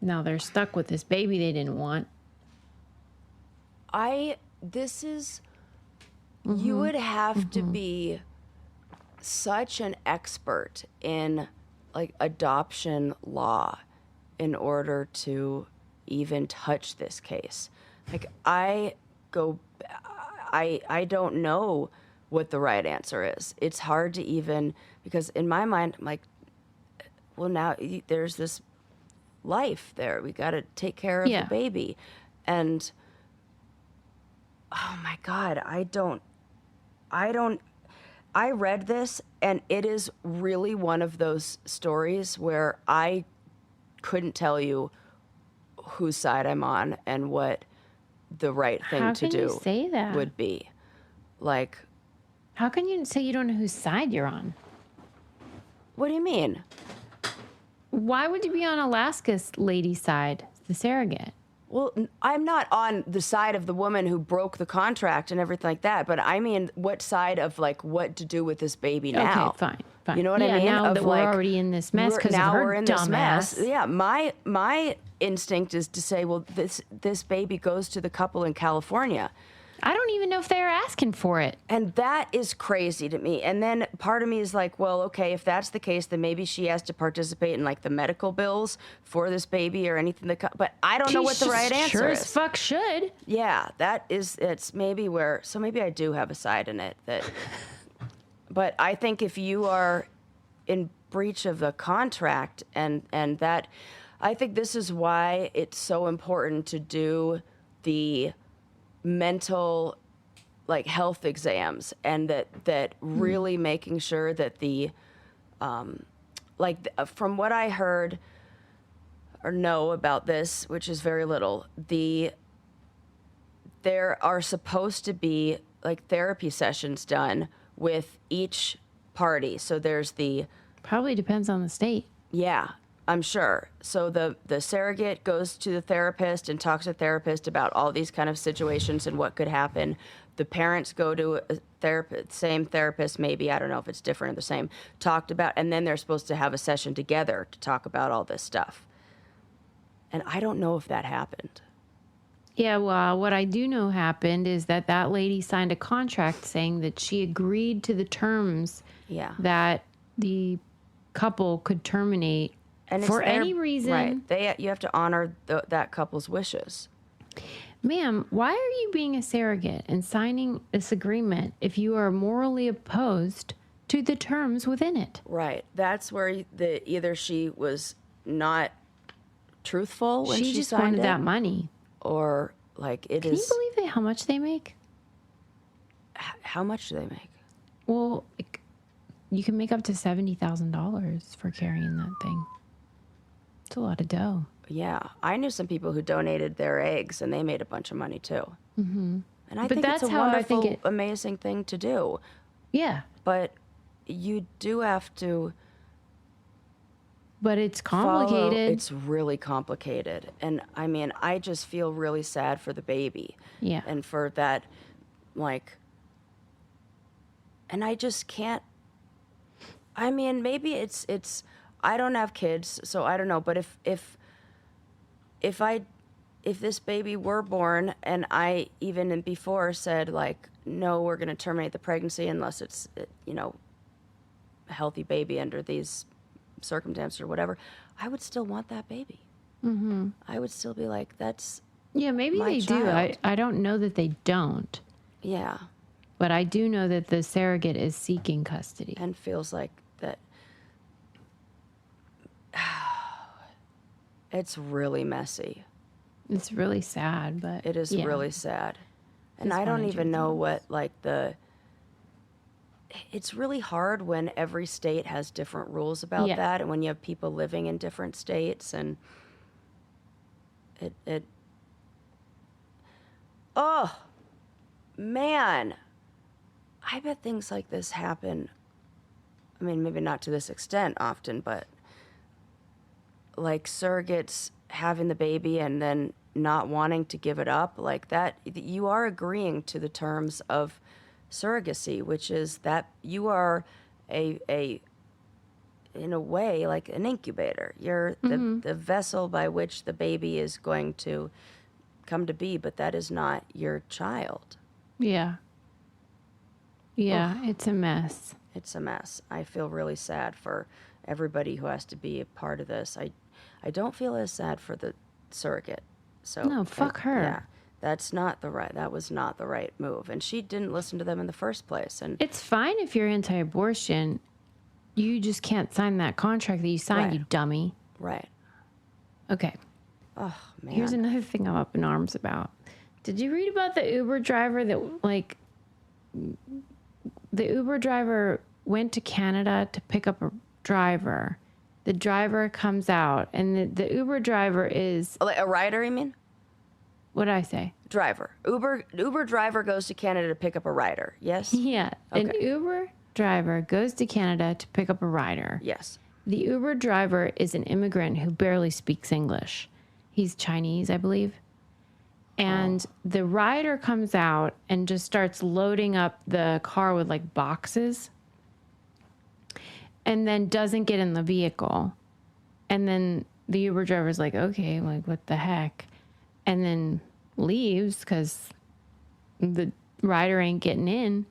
Now they're stuck with this baby they didn't want. You would have to be such an expert in like adoption law in order to even touch this case. Like I go, I don't know what the right answer is. It's hard to even, because in my mind, I'm like, well, now there's this life there. We got to take care of Yeah. the baby. And oh my God, I read this and it is really one of those stories where I couldn't tell you whose side I'm on and what the right thing How to can you do say that? would be. Like, How can you say you don't know whose side you're on? what do you mean? Why would you be on Alaska's lady's side, the surrogate? Well, I'm not on the side of the woman who broke the contract and everything like that, but I mean, what side of like what to do with this baby now? Okay, fine. You know what I mean? Now of that like, we're already in this mess because of now her we're in dumb this mess. ass. Yeah, my instinct is to say, well, this baby goes to the couple in California. I don't even know if they're asking for it. And that is crazy to me. And then part of me is like, well, okay, if that's the case, then maybe she has to participate in like the medical bills for this baby or anything. But I don't know what the right answer sure is. as fuck should. Yeah, it's maybe where, so maybe I do have a side in it that, but I think if you are in breach of the contract and that, I think this is why it's so important to do the mental like health exams and that really making sure that the from what I heard or know about this, which is very little, there are supposed to be like therapy sessions done with each party. So there's Probably depends on the state. yeah, I'm sure. So the surrogate goes to the therapist and talks to the therapist about all these kind of situations and what could happen. The parents go to a therapist, same therapist, maybe, I don't know if it's different or the same, talked about, and then they're supposed to have a session together to talk about all this stuff. And I don't know if that happened. Yeah, well, what I do know happened is that lady signed a contract saying that she agreed to the terms Yeah. that the couple could terminate And for it's their- any reason. Right. You have to honor that couple's wishes. Ma'am, why are you being a surrogate and signing this agreement if you are morally opposed to the terms within it? Right. That's where either she was not truthful when she just signed wanted it, that money. or like it Can is. you believe how much they make? How much do they make? Well, like, you can make up to $70,000 for carrying that thing. It's a lot of dough. Yeah, I knew some people who donated their eggs, and they made a bunch of money too. Mm-hmm. And I But think it's that's a how I wonderful, think amazing thing to do. Yeah, But you do have to but it's follow. complicated. It's really complicated, and I mean, I just feel really sad for the baby. Yeah. And for that, like, and I just can't. I mean, maybe it's. I don't have kids, so I don't know. But if this baby were born and I even before said like, no, we're going to terminate the pregnancy unless it's, a healthy baby under these circumstances or whatever, I would still want that baby. Mm-hmm. I would still be like, that's, Yeah, maybe my they do. child. I don't know that they don't, yeah. but I do know that the surrogate is seeking custody. And feels like that. It's really messy. It's really sad, but It is yeah. really sad. And Just I don't wanted even your know thoughts. what, like, it's really hard when every state has different rules about Yeah. that, and when you have people living in different states, and oh, man. I bet things like this happen. I mean, maybe not to this extent often, but like surrogates having the baby and then not wanting to give it up, like that, you are agreeing to the terms of surrogacy, which is that you are a in a way like an incubator. You're the vessel by which the baby is going to come to be, but that is not your child. Yeah. Yeah, it's a mess. It's a mess. I feel really sad for everybody who has to be a part of this. I don't feel as sad for the surrogate. So No, fuck her. Yeah, That was not the right move. And she didn't listen to them in the first place. And It's fine if you're anti-abortion. You just can't sign that contract that you signed, Right. you dummy. right. Okay. Oh, man. Here's another thing I'm up in arms about. Did you read about the Uber driver that, like, the Uber driver went to Canada to pick up a driver? The driver comes out, and the Uber driver is, Like a rider, you mean? what did I say? Driver. Uber driver goes to Canada to pick up a rider. Yes? Yeah. An Okay. Uber driver goes to Canada to pick up a rider. Yes. The Uber driver is an immigrant who barely speaks English. He's Chinese, I believe. And the rider comes out and just starts loading up the car with like boxes and then doesn't get in the vehicle. And then the Uber driver's like, okay, like what the heck? And then leaves because the rider ain't getting in,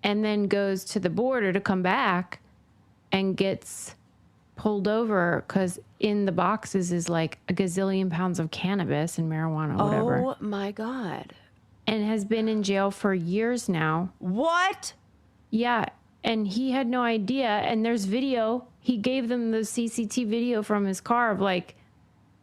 and then goes to the border to come back and gets pulled over because in the boxes is like a gazillion pounds of cannabis and marijuana or whatever, Oh, my God. and has been in jail for years now. What? Yeah, and he had no idea. And there's video. He gave them the CCTV video from his car of like,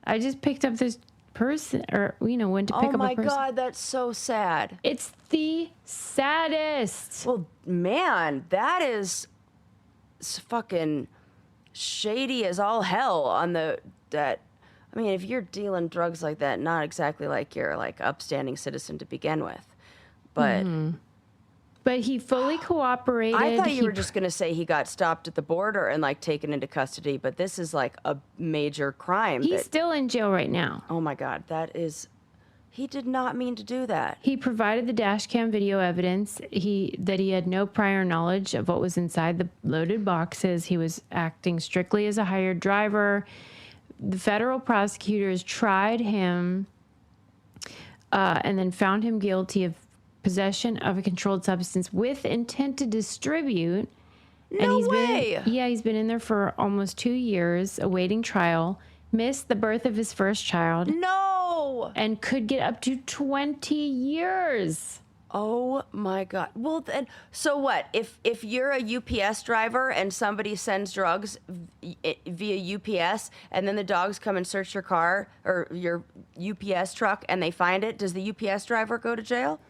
I just picked up this person, or went to pick Oh, up my a person. God. That's so sad. It's the saddest. Well, man, that is fucking shady as all hell on that. I mean, if you're dealing drugs like that, not exactly like you're like upstanding citizen to begin with, but But he fully cooperated. I thought you He were just going to say he got stopped at the border and like taken into custody, but this is like a major crime. He's still in jail right now. Oh my God, he did not mean to do that. He provided the dash cam video evidence that he had no prior knowledge of what was inside the loaded boxes. He was acting strictly as a hired driver. The federal prosecutors tried him and then found him guilty of possession of a controlled substance with intent to distribute. No way. He's been in there for almost 2 years awaiting trial. Missed the birth of his first child. No. And could get up to 20 years. Oh my God. Well, then, so what? If you're a UPS driver and somebody sends drugs via UPS, and then the dogs come and search your car or your UPS truck and they find it, does the UPS driver go to jail?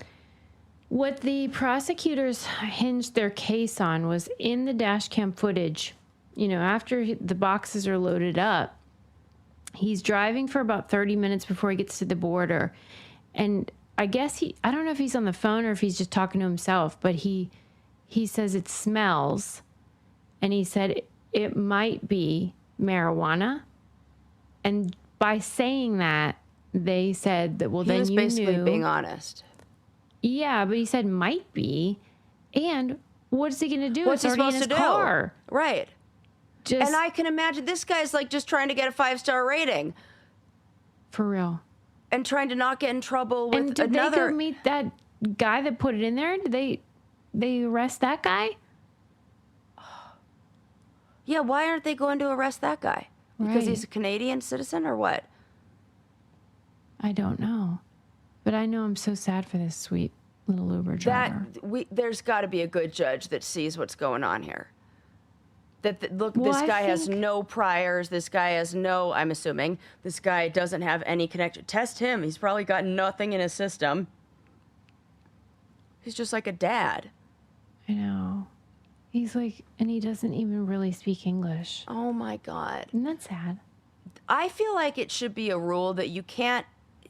What the prosecutors hinged their case on was in the dash cam footage. After the boxes are loaded up, he's driving for about 30 minutes before he gets to the border. And I guess I don't know if he's on the phone or if he's just talking to himself, but he says it smells. And he said it might be marijuana. And by saying that, they said that, well, He then was you basically knew. being honest. Yeah, but he said might be. And what's he going to do? What's he It's already in supposed his to do? car. Right. Just And I can imagine this guy's like just trying to get a 5-star rating for real. and trying to not get in trouble with And did they go meet that guy that put it in there? Did they arrest that guy? Yeah, why aren't they going to arrest that guy? Because Right. he's a Canadian citizen or what? I don't know. But I know I'm so sad for this sweet little Uber driver. There's got to be a good judge that sees what's going on here. Look, Well, this I guy has think- no priors. This guy has no, I'm assuming, this guy doesn't have any connection. Test him. He's probably got nothing in his system. He's just like a dad. I know. He's like, and he doesn't even really speak English. Oh my God. Isn't that sad? I feel like it should be a rule that you can't,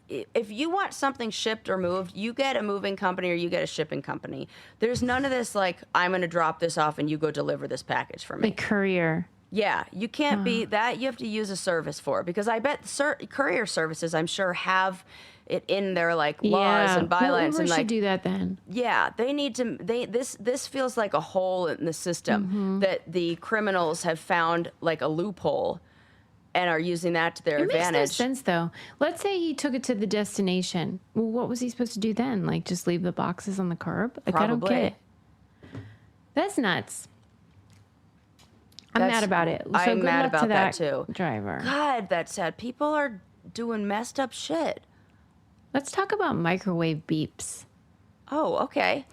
if you want something shipped or moved, you get a moving company or you get a shipping company. There's none of this like, I'm going to drop this off and you go deliver this package for me. The courier. Yeah, you can't be that. You have to use a service for, because I bet courier services, I'm sure, have it in their like laws and bylines. Well, Uber and should like, do that then. yeah, they need to. This feels like a hole in the system that the criminals have found, like a loophole, and are using that to their It makes no advantage. sense though. Let's say he took it to the destination. Well, what was he supposed to do then? Like just leave the boxes on the curb? Like I don't Probably. get it. That's nuts. I'm mad about it. So I'm good mad luck to about that too. driver. God, that's sad. People are doing messed up shit. Let's talk about microwave beeps. Oh, okay.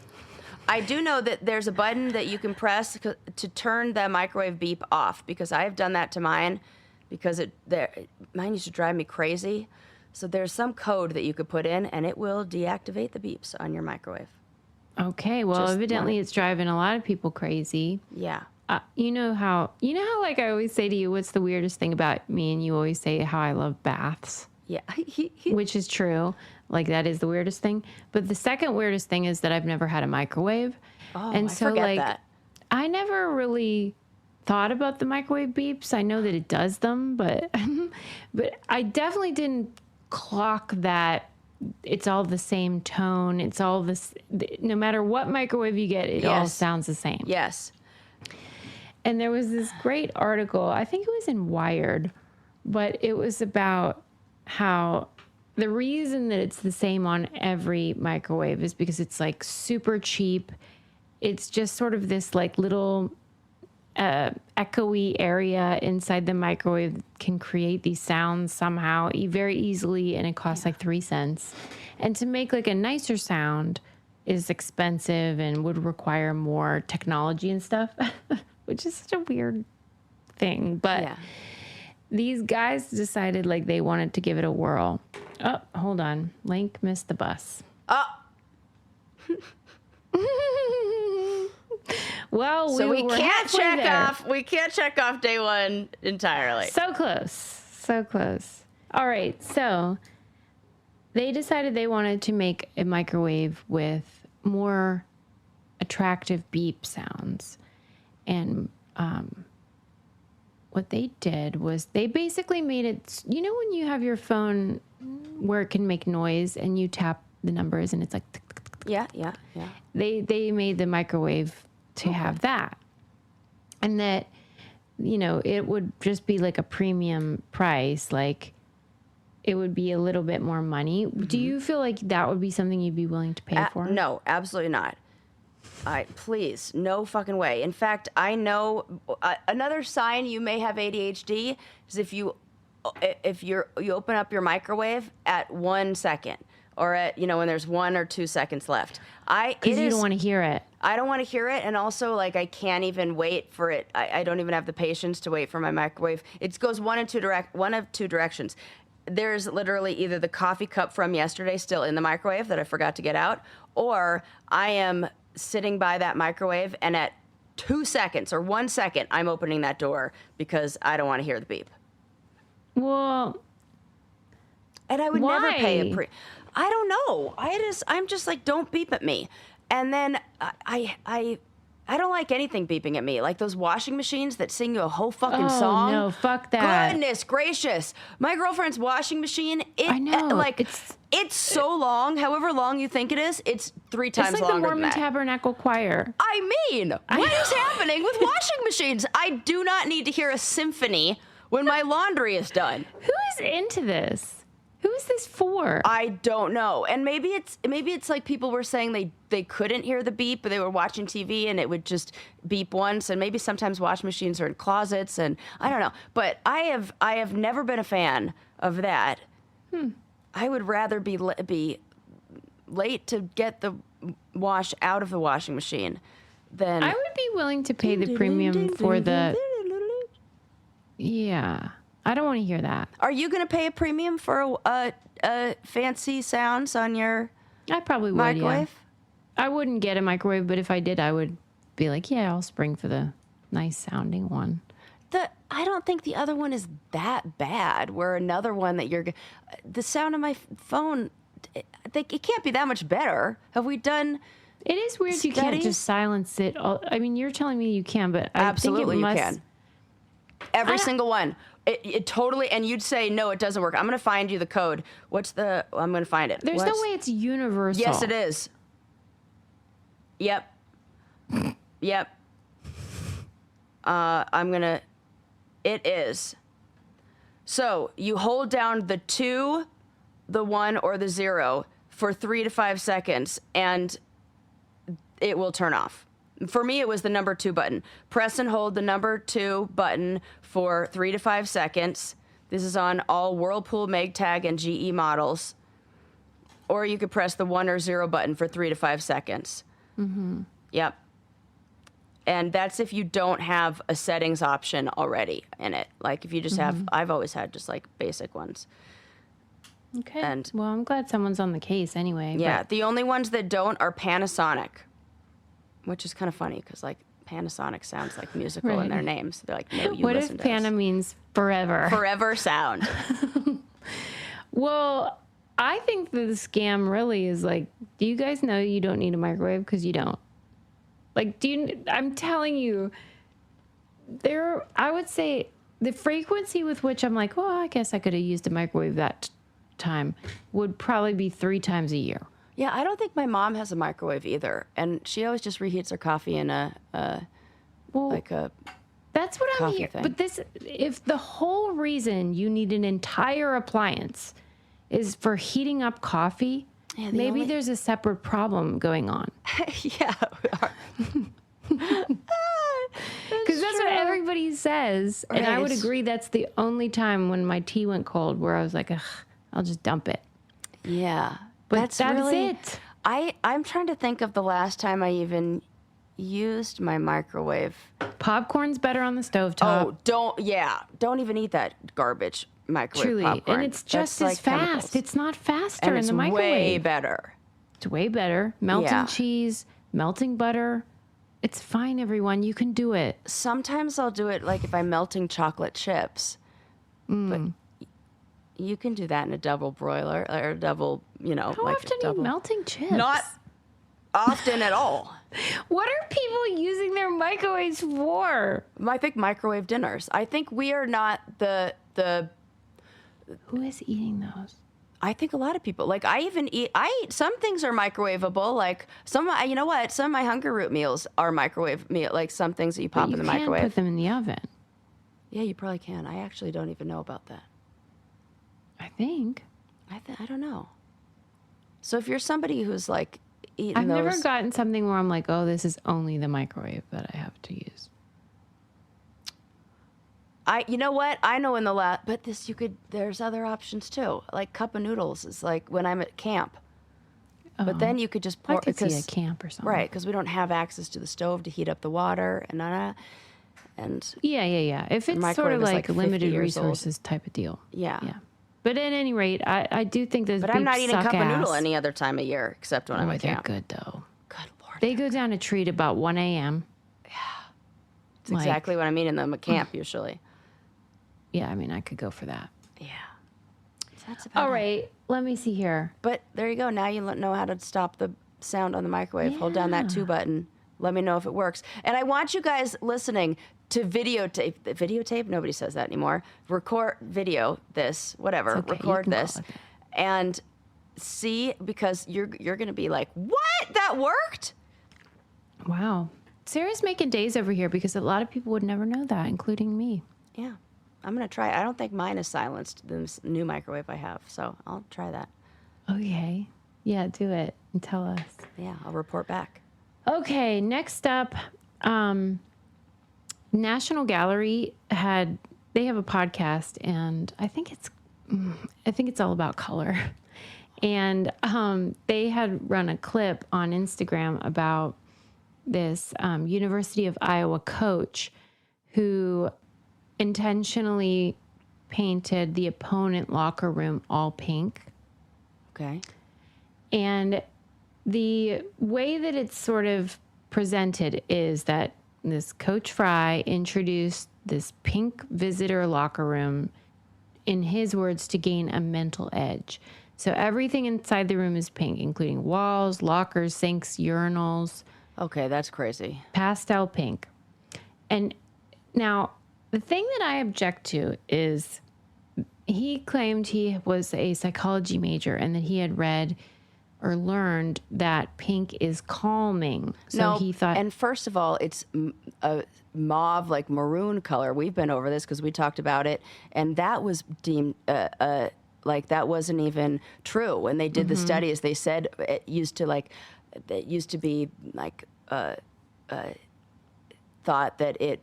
I do know that there's a button that you can press to turn the microwave beep off, because I have done that to mine because mine used to drive me crazy. So there's some code that you could put in and it will deactivate the beeps on your microwave. Okay, well, Just evidently it's driving a lot of people crazy. Yeah. You know how like I always say to you, what's the weirdest thing about me? And you always say how I love baths. Yeah. Which is true. Like, that is the weirdest thing. But the second weirdest thing is that I've never had a microwave. Oh, and I so forget like that. I never really thought about the microwave beeps. I know that it does them, but but I definitely didn't clock that it's all the same tone. It's all this, no matter what microwave you get, it all Yes. sounds the same. Yes. And there was this great article, I think it was in Wired, but it was about how the reason that it's the same on every microwave is because it's like super cheap. It's just sort of this like little echoey area inside the microwave can create these sounds somehow very easily, and it costs like 3 cents. And to make like a nicer sound is expensive and would require more technology and stuff, which is such a weird thing. But Yeah. these guys decided like they wanted to give it a whirl. Oh, hold on. Link missed the bus. Oh, Well, so we were can't halfway check there. off. We can't check off day one entirely. So close. So close. All right. So they decided they wanted to make a microwave with more attractive beep sounds. And what they did was they basically made it, you know, when you have your phone where it can make noise and you tap the numbers and it's like, tick, tick, tick, tick. Yeah. They made the microwave to have that. And that, you know, it would just be like a premium price. Like, it would be a little bit more money. Mm-hmm. Do you feel like that would be something you'd be willing to pay for? No, absolutely not. Please, no fucking way. In fact, I know another sign you may have ADHD is if you open up your microwave at 1 second, or at, you know, when there's 1 or 2 seconds left. Because you don't want to hear it. I don't want to hear it, and also, like, I can't even wait for it. I don't even have the patience to wait for my microwave. It goes one of two directions. There's literally either the coffee cup from yesterday still in the microwave that I forgot to get out, or I am sitting by that microwave, and at 2 seconds or 1 second, I'm opening that door because I don't want to hear the beep. Well, And I would never pay why? I don't know. I'm just like, don't beep at me. And then I don't like anything beeping at me. Like those washing machines that sing you a whole fucking song. no, fuck that. Goodness gracious. My girlfriend's washing machine, I know. it's so long. However long you think it is, it's 3 times it's like the longer than Mormon that. Tabernacle Choir. I mean, what is happening with washing machines? I do not need to hear a symphony when my laundry is done. Who is into this? Who is this for? I don't know. And maybe it's like people were saying they couldn't hear the beep, but they were watching TV and it would just beep once. And maybe sometimes washing machines are in closets, and I don't know. But I have never been a fan of that. I would rather be late to get the wash out of the washing machine than I would be willing to pay the premium for the. Yeah. I don't want to hear that. Are you going to pay a premium for fancy sounds on your I probably would. microwave? Yeah. I wouldn't get a microwave, but if I did, I would be like, yeah, I'll spring for the nice sounding one. I don't think the other one is that bad. Where another one that the sound of my phone, it can't be that much better. Have we done? It is weird you can't Studies? just silence it. I mean, you're telling me you can, but I Absolutely, think it you must. can. Every single one. It totally, and you'd say, no, it doesn't work. I'm going to find you the code. I'm going to find it. There's no way it's universal. Yes, it is. Yep. It is. So you hold down the 2, the 1, or the 0 for 3 to 5 seconds, and it will turn off. For me, it was the number 2 button. Press and hold the number 2 button for 3 to 5 seconds. This is on all Whirlpool, Maytag, and GE models. Or you could press the 1 or 0 button for 3 to 5 seconds. Mm-hmm. Yep. And that's if you don't have a settings option already in it. Like if you just have, I've always had just like basic ones. Okay. And well, I'm glad someone's on the case anyway. yeah, but- the only ones that don't are Panasonic, which is kind of funny because like Panasonic sounds like musical in their names. They're like, no, you What if listen to Pana us. means forever? Forever sound. Well, I think the scam really is like, do you guys know you don't need a microwave? Because you don't. Like, I'm telling you, I would say the frequency with which I'm like, well, I guess I could have used a microwave that time would probably be 3 times a year. Yeah, I don't think my mom has a microwave either. And she always just reheats her coffee in a That's what I'm coffee here. thing. But if the whole reason you need an entire appliance is for heating up coffee, Yeah, maybe there's a separate problem going on. yeah. Because that's what everybody says. And I would Right. agree that's the only time when my tea went cold where I was like, ugh, I'll just dump it. Yeah. But that's really it. I'm trying to think of the last time I even used my microwave. Popcorn's better on the stovetop. Don't even eat that garbage microwave Truly. popcorn. And it's just That's as like fast. chemicals. It's not faster and in it's the microwave. way better. It's way better. Melting Yeah. cheese, melting butter. It's fine, everyone. You can do it. Sometimes I'll do it like if I'm melting chocolate chips. But you can do that in a double broiler or a double, How like often a are you double. melting chips? Not often at all. What are people using their microwaves for? I think microwave dinners. I think we are not the Who is eating those? I think a lot of people like I eat some things are microwavable, like some of my Hunger Root meals are microwave meal, like some things that you pop But in the you can't microwave. put them in the oven. Yeah, you probably can. I actually don't even know about that. I think. I don't know. So if you're somebody who's like eating I've those, never gotten something where I'm like, oh, this is only the microwave that I have to use. you know what? I know in the but there's other options too. Like cup of noodles is like when I'm at camp. But then you could just pour I could see a because camp or something. right, because we don't have access to the stove to heat up the water and Yeah. If it's sort microwave of is like like 50 limited years old. resources type of deal. yeah. Yeah. But at any rate, I do think those But beeps I'm not eating suck cup of ass. noodle any other time of year except when I'm Oh, at they're camp. good though. Good Lord. They go down a treat about 1 a.m. It's exactly what I'm eating them at camp usually. Yeah, I mean, I could go for that. Yeah. So that's about All it. right, let me see here. But there you go. Now you know how to stop the sound on the microwave. Hold down that 2 button. Let me know if it works. And I want you guys listening to videotape. Nobody says that anymore. Record this, whatever. It's okay, you Record can call this it that. and see, because you're going to be like, what? That worked? Wow. Sarah's making days over here because a lot of people would never know that, including me. Yeah. I'm going to try it. I don't think mine is silenced, this new microwave I have. So I'll try that. Okay. Yeah, do it and tell us. Yeah, I'll report back. Okay, next up, National Gallery they have a podcast, and I think it's all about color. And they had run a clip on Instagram about this University of Iowa coach who intentionally painted the opponent locker room all pink. Okay. And the way that it's sort of presented is that this Coach Fry introduced this pink visitor locker room, in his words, to gain a mental edge. So everything inside the room is pink, including walls, lockers, sinks, urinals. Okay, that's crazy. Pastel pink. And now, the thing that I object to is he claimed he was a psychology major and that he had read or learned that pink is calming. So No, he thought... and first of all, it's a mauve, like maroon color. We've been over this because we talked about it, and that was deemed like that wasn't even true. When they did the studies, they said it used to be like thought that it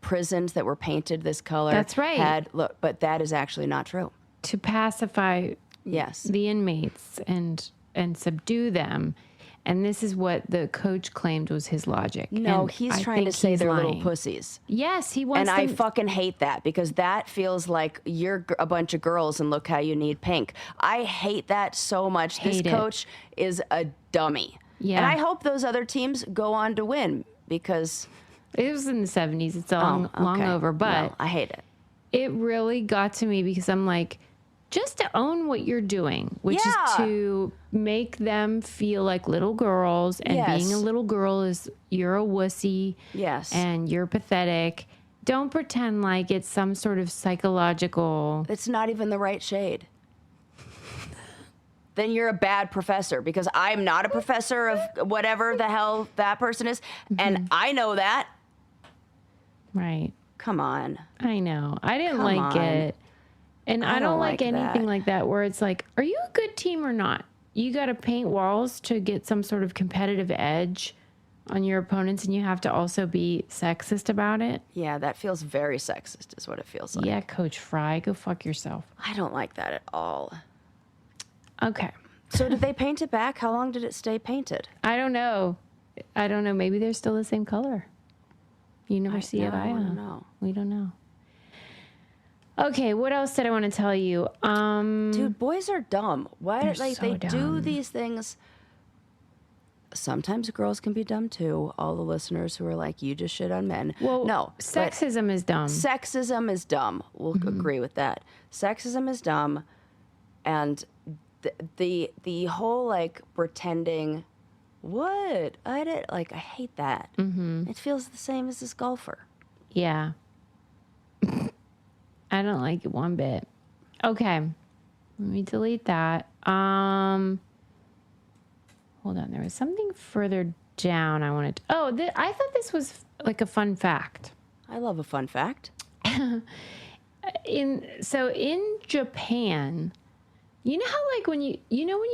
prisons that were painted this color. That's right. But that is actually not true. to pacify Yes. the inmates and subdue them. And this is what the coach claimed was his logic. No, And he's I trying to think say he's they're little lying. pussies. Yes, he wants And I them. fucking hate that because that feels like you're a bunch of girls and look how you need pink. I hate that so much. Hate it. This coach is a dummy. Yeah. And I hope those other teams go on to win because... It was in the 70s. It's long okay. over. But Well, I hate it. it really got to me because I'm like, just to own what you're doing, which is to make them feel like little girls. And Yes. being a little girl is you're a wussy. Yes. And you're pathetic. Don't pretend like it's some sort of psychological. It's not even the right shade. Then you're a bad professor because I'm not a professor of whatever the hell that person is. And I know that. Right. Come on. I know. I didn't Come like on. it. And I don't like anything that. like that where it's like, are you a good team or not? You got to paint walls to get some sort of competitive edge on your opponents, and you have to also be sexist about it. Yeah, that feels very sexist is what it feels like. Yeah, Coach Fry, go fuck yourself. I don't like that at all. Okay. So did they paint it back? How long did it stay painted? I don't know. Maybe they're still the same color. You never see it. I don't know. We don't know. Okay, what else did I want to tell you? Dude, boys are dumb. Why They're like so they do dumb. these things? Sometimes girls can be dumb too. All the listeners who are like, you just shit on men. Well, no. sexism is dumb. Sexism is dumb. We'll agree with that. Sexism is dumb, and the whole like pretending. What I did I hate that. It feels the same as this golfer. Yeah. I don't like it one bit. Okay. Let me delete that. Hold on. There was something further down I wanted to... I thought this was like a fun fact. I love a fun fact. In Japan, you know how like when you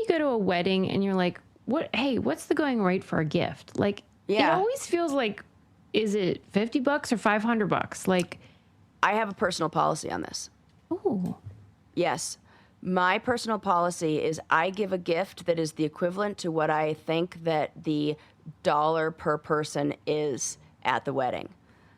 go to a wedding and you're like, what's the going rate for a gift? Like, it always feels like, is it $50 or $500? Like, I have a personal policy on this. ooh, Yes. My personal policy is I give a gift that is the equivalent to what I think that the dollar per person is at the wedding.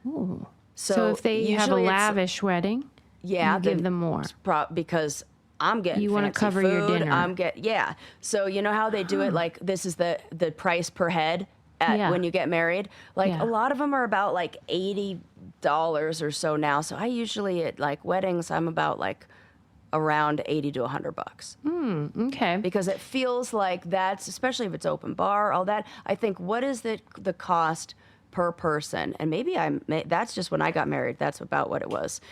ooh. So if they have a usually it's- lavish wedding, yeah, you give then them more. it's because I'm getting You wanna fancy cover your food, dinner. So you know how they do it? Like this is the price per head when you get married. Like Yeah. a lot of them are about like $80 or so now. So I usually at like weddings I'm about like around $80 to $100 Okay. because it feels like that's, especially if it's open bar, all that. I think what is the cost per person? And maybe that's just when I got married. That's about what it was,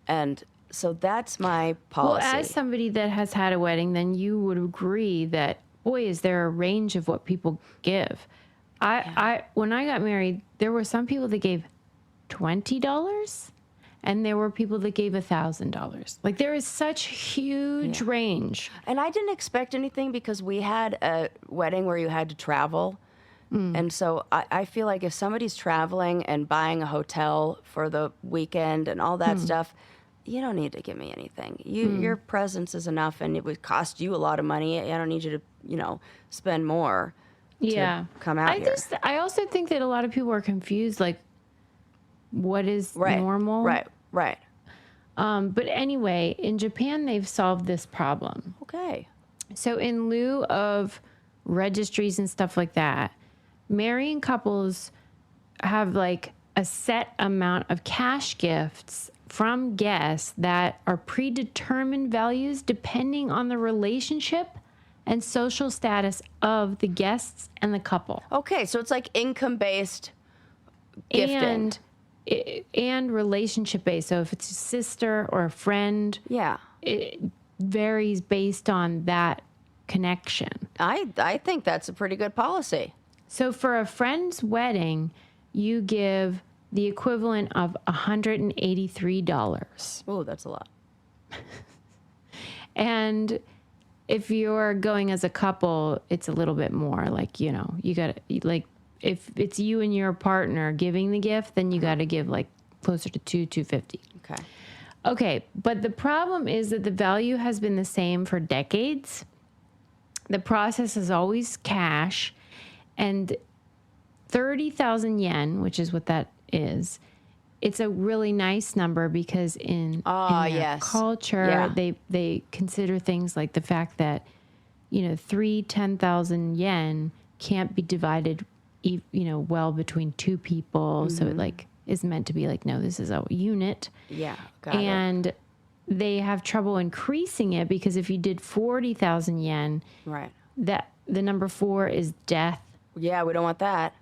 and. So that's my policy. Well, as somebody that has had a wedding, then you would agree that, boy, is there a range of what people give. When I got married, there were some people that gave $20 and there were people that gave $1,000. Like there is such huge range. And I didn't expect anything because we had a wedding where you had to travel. And so I feel like if somebody's traveling and buying a hotel for the weekend and all that stuff, you don't need to give me anything. Your presence is enough, and it would cost you a lot of money. I don't need you to, spend more to come out here. I also think that a lot of people are confused, like, what is normal? Right. But anyway, in Japan, they've solved this problem. Okay. So in lieu of registries and stuff like that, marrying couples have like a set amount of cash gifts from guests that are predetermined values depending on the relationship and social status of the guests and the couple. Okay, so it's like income-based gifting. And relationship-based. So if it's a sister or a friend, it varies based on that connection. I think that's a pretty good policy. So for a friend's wedding, you give the equivalent of $183. Oh, that's a lot. And if you're going as a couple, it's a little bit more. Like, you got to, like, if it's you and your partner giving the gift, then you got to give like closer to $250. Okay. Okay, but the problem is that the value has been the same for decades. The process is always cash, and 30,000 yen, which is what that is, it's a really nice number because in their yes. culture, Yeah. they consider things like the fact that, you know, 10,000 yen can't be divided, well between two people. So it like is meant to be like, no, this is a unit. Yeah, got it. And they have trouble increasing it because if you did 40,000 yen, Right. that the number 4 is death. Yeah, we don't want that.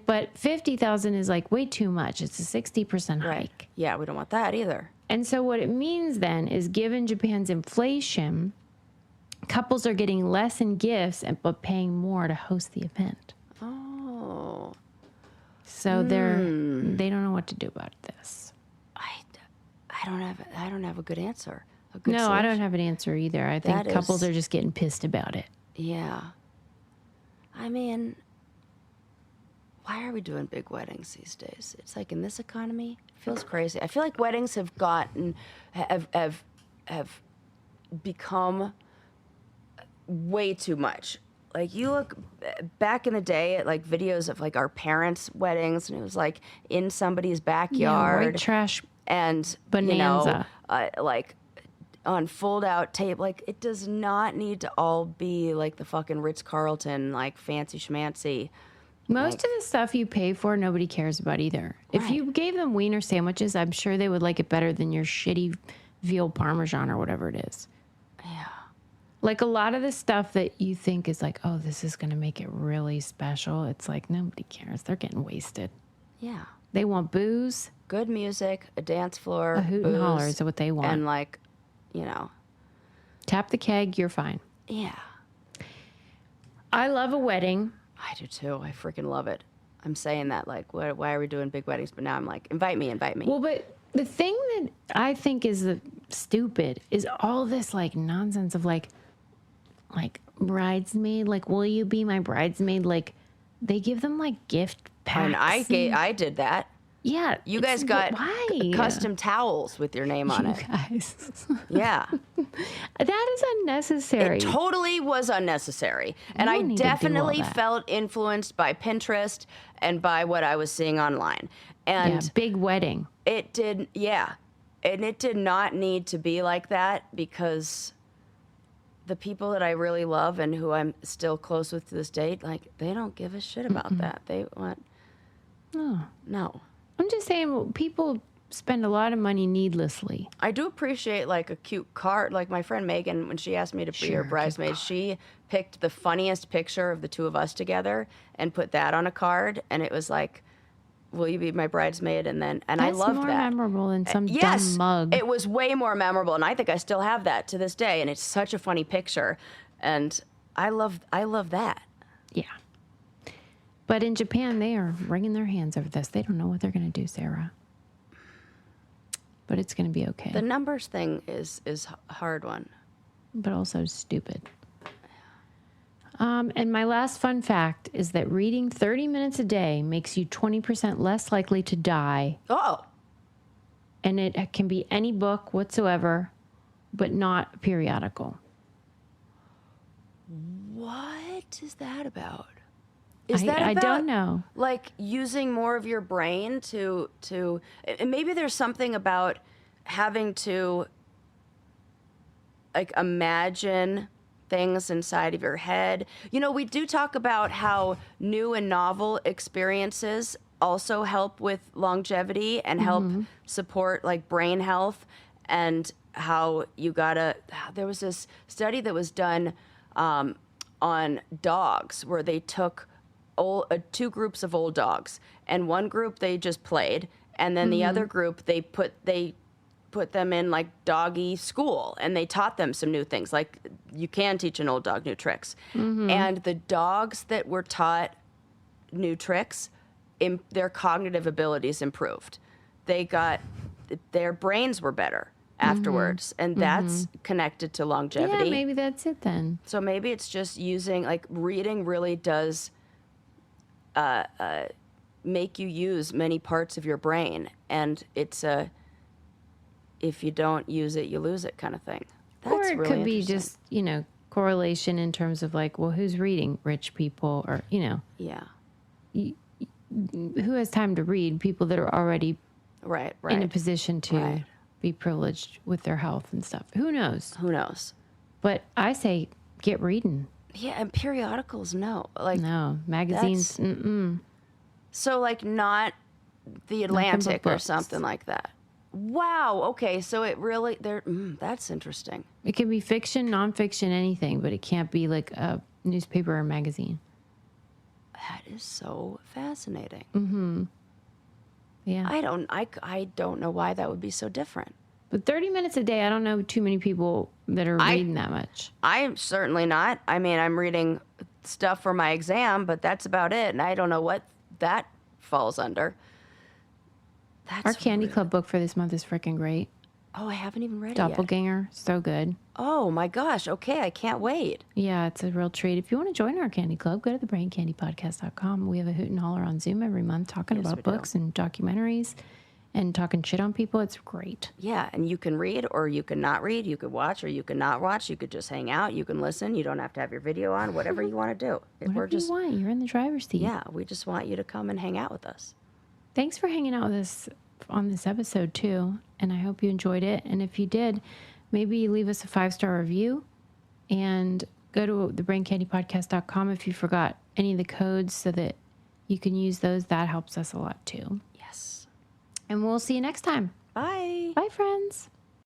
But 50,000 is like way too much. It's a 60% hike. Yeah, we don't want that either. And so what it means then is given Japan's inflation, couples are getting less in gifts but paying more to host the event. Oh. So they don't know what to do about this. I don't have a good answer. A good No, I solution. don't have an answer either. I think That couples is- are just getting pissed about it. Yeah. I mean, why are we doing big weddings these days? It's like in this economy, it feels crazy. I feel like weddings have become way too much. Like you look back in the day at like videos of like our parents' weddings, and it was like in somebody's backyard. White trash And bonanza. Like on fold out tape. Like it does not need to all be like the fucking Ritz-Carlton, like fancy schmancy. Most of the stuff you pay for, nobody cares about either. If Right. you gave them wiener sandwiches, I'm sure they would like it better than your shitty veal parmesan or whatever it is. Yeah. Like a lot of the stuff that you think is like, oh, this is going to make it really special. It's like nobody cares. They're getting wasted. Yeah. They want booze. Good music, a dance floor, A hoot and booze, holler is what they want. and like, Tap the keg, you're fine. yeah. I love a wedding. I do too. I freaking love it. I'm saying that like, why are we doing big weddings? But now I'm like, invite me. Well, but the thing that I think is stupid is all this like nonsense of like bridesmaid, like, will you be my bridesmaid? Like they give them like gift packs. And I did that. Yeah. You guys got why? custom towels with your name on You it. guys. Yeah. That is unnecessary. It totally was unnecessary. And don't I need to do all definitely that. felt influenced by Pinterest and by what I was seeing online. And yeah, big wedding. it did, yeah. And it did not need to be like that because the people that I really love and who I'm still close with to this date, like, they don't give a shit about that. They want, no. I'm just saying people spend a lot of money needlessly. I do appreciate like a cute card. Like my friend Megan, when she asked me to be her bridesmaid, she picked the funniest picture of the two of us together and put that on a card. And it was like, will you be my bridesmaid? And I That's loved more that. memorable than some Yes, dumb mug. it was way more memorable. And I think I still have that to this day. And it's such a funny picture. And I love that. Yeah. But in Japan, they are wringing their hands over this. They don't know what they're going to do, Sarah. But it's going to be okay. The numbers thing is a hard one. But also stupid. And my last fun fact is that reading 30 minutes a day makes you 20% less likely to die. Oh, And it can be any book whatsoever, but not a periodical. what is that about? Is that I about, don't know. like using more of your brain to and maybe there's something about having to like imagine things inside of your head. You know, we do talk about how new and novel experiences also help with longevity and help support like brain health, and how there was this study that was done on dogs where they took two groups of old dogs, and one group they just played, and then the other group they put them in like doggy school, and they taught them some new things. Like you can teach an old dog new tricks. And the dogs that were taught new tricks, their cognitive abilities improved. Their brains were better afterwards, and that's connected to longevity. Yeah, maybe that's it then. So maybe it's just using, like, reading really does make you use many parts of your brain, and it's if you don't use it, you lose it kind of thing. That's or it really could be interesting. just, correlation in terms of like, well, who's reading? Rich people or, Yeah. who has time to read? People that are already Right. in a position to Right. be privileged with their health and stuff. Who knows? Who knows? But I say get reading. Yeah, and periodicals, no. Like, No, magazines, so like not the Atlantic or books. something like that. Wow. Okay. So it really, that's interesting. It can be fiction, nonfiction, anything, but it can't be like a newspaper or magazine. That is so fascinating. Yeah. I don't know why that would be so different. But 30 minutes a day, I don't know too many people that are reading that much. I'm certainly not. I mean, I'm reading stuff for my exam, but that's about it. And I don't know what that falls under. That's Our Candy really- Club book for this month is freaking great. Oh, I haven't even read it yet. Doppelganger, so good. Oh my gosh. Okay. I can't wait. Yeah, it's a real treat. If you want to join our Candy Club, go to thebraincandypodcast.com. We have a hoot and holler on Zoom every month talking Yes, we about do. books and documentaries and talking shit on people. It's great. Yeah. And you can read or you can not read. You could watch or you can not watch. You could just hang out. You can listen. You don't have to have your video on, whatever you want to do. Whatever you want. You're in the driver's seat. Yeah, we just want you to come and hang out with us. Thanks for hanging out with us on this episode too, and I hope you enjoyed it. And if you did, maybe leave us a 5-star review and go to thebraincandypodcast.com if you forgot any of the codes so that you can use those. That helps us a lot too. Yes. And we'll see you next time. Bye. Bye, friends.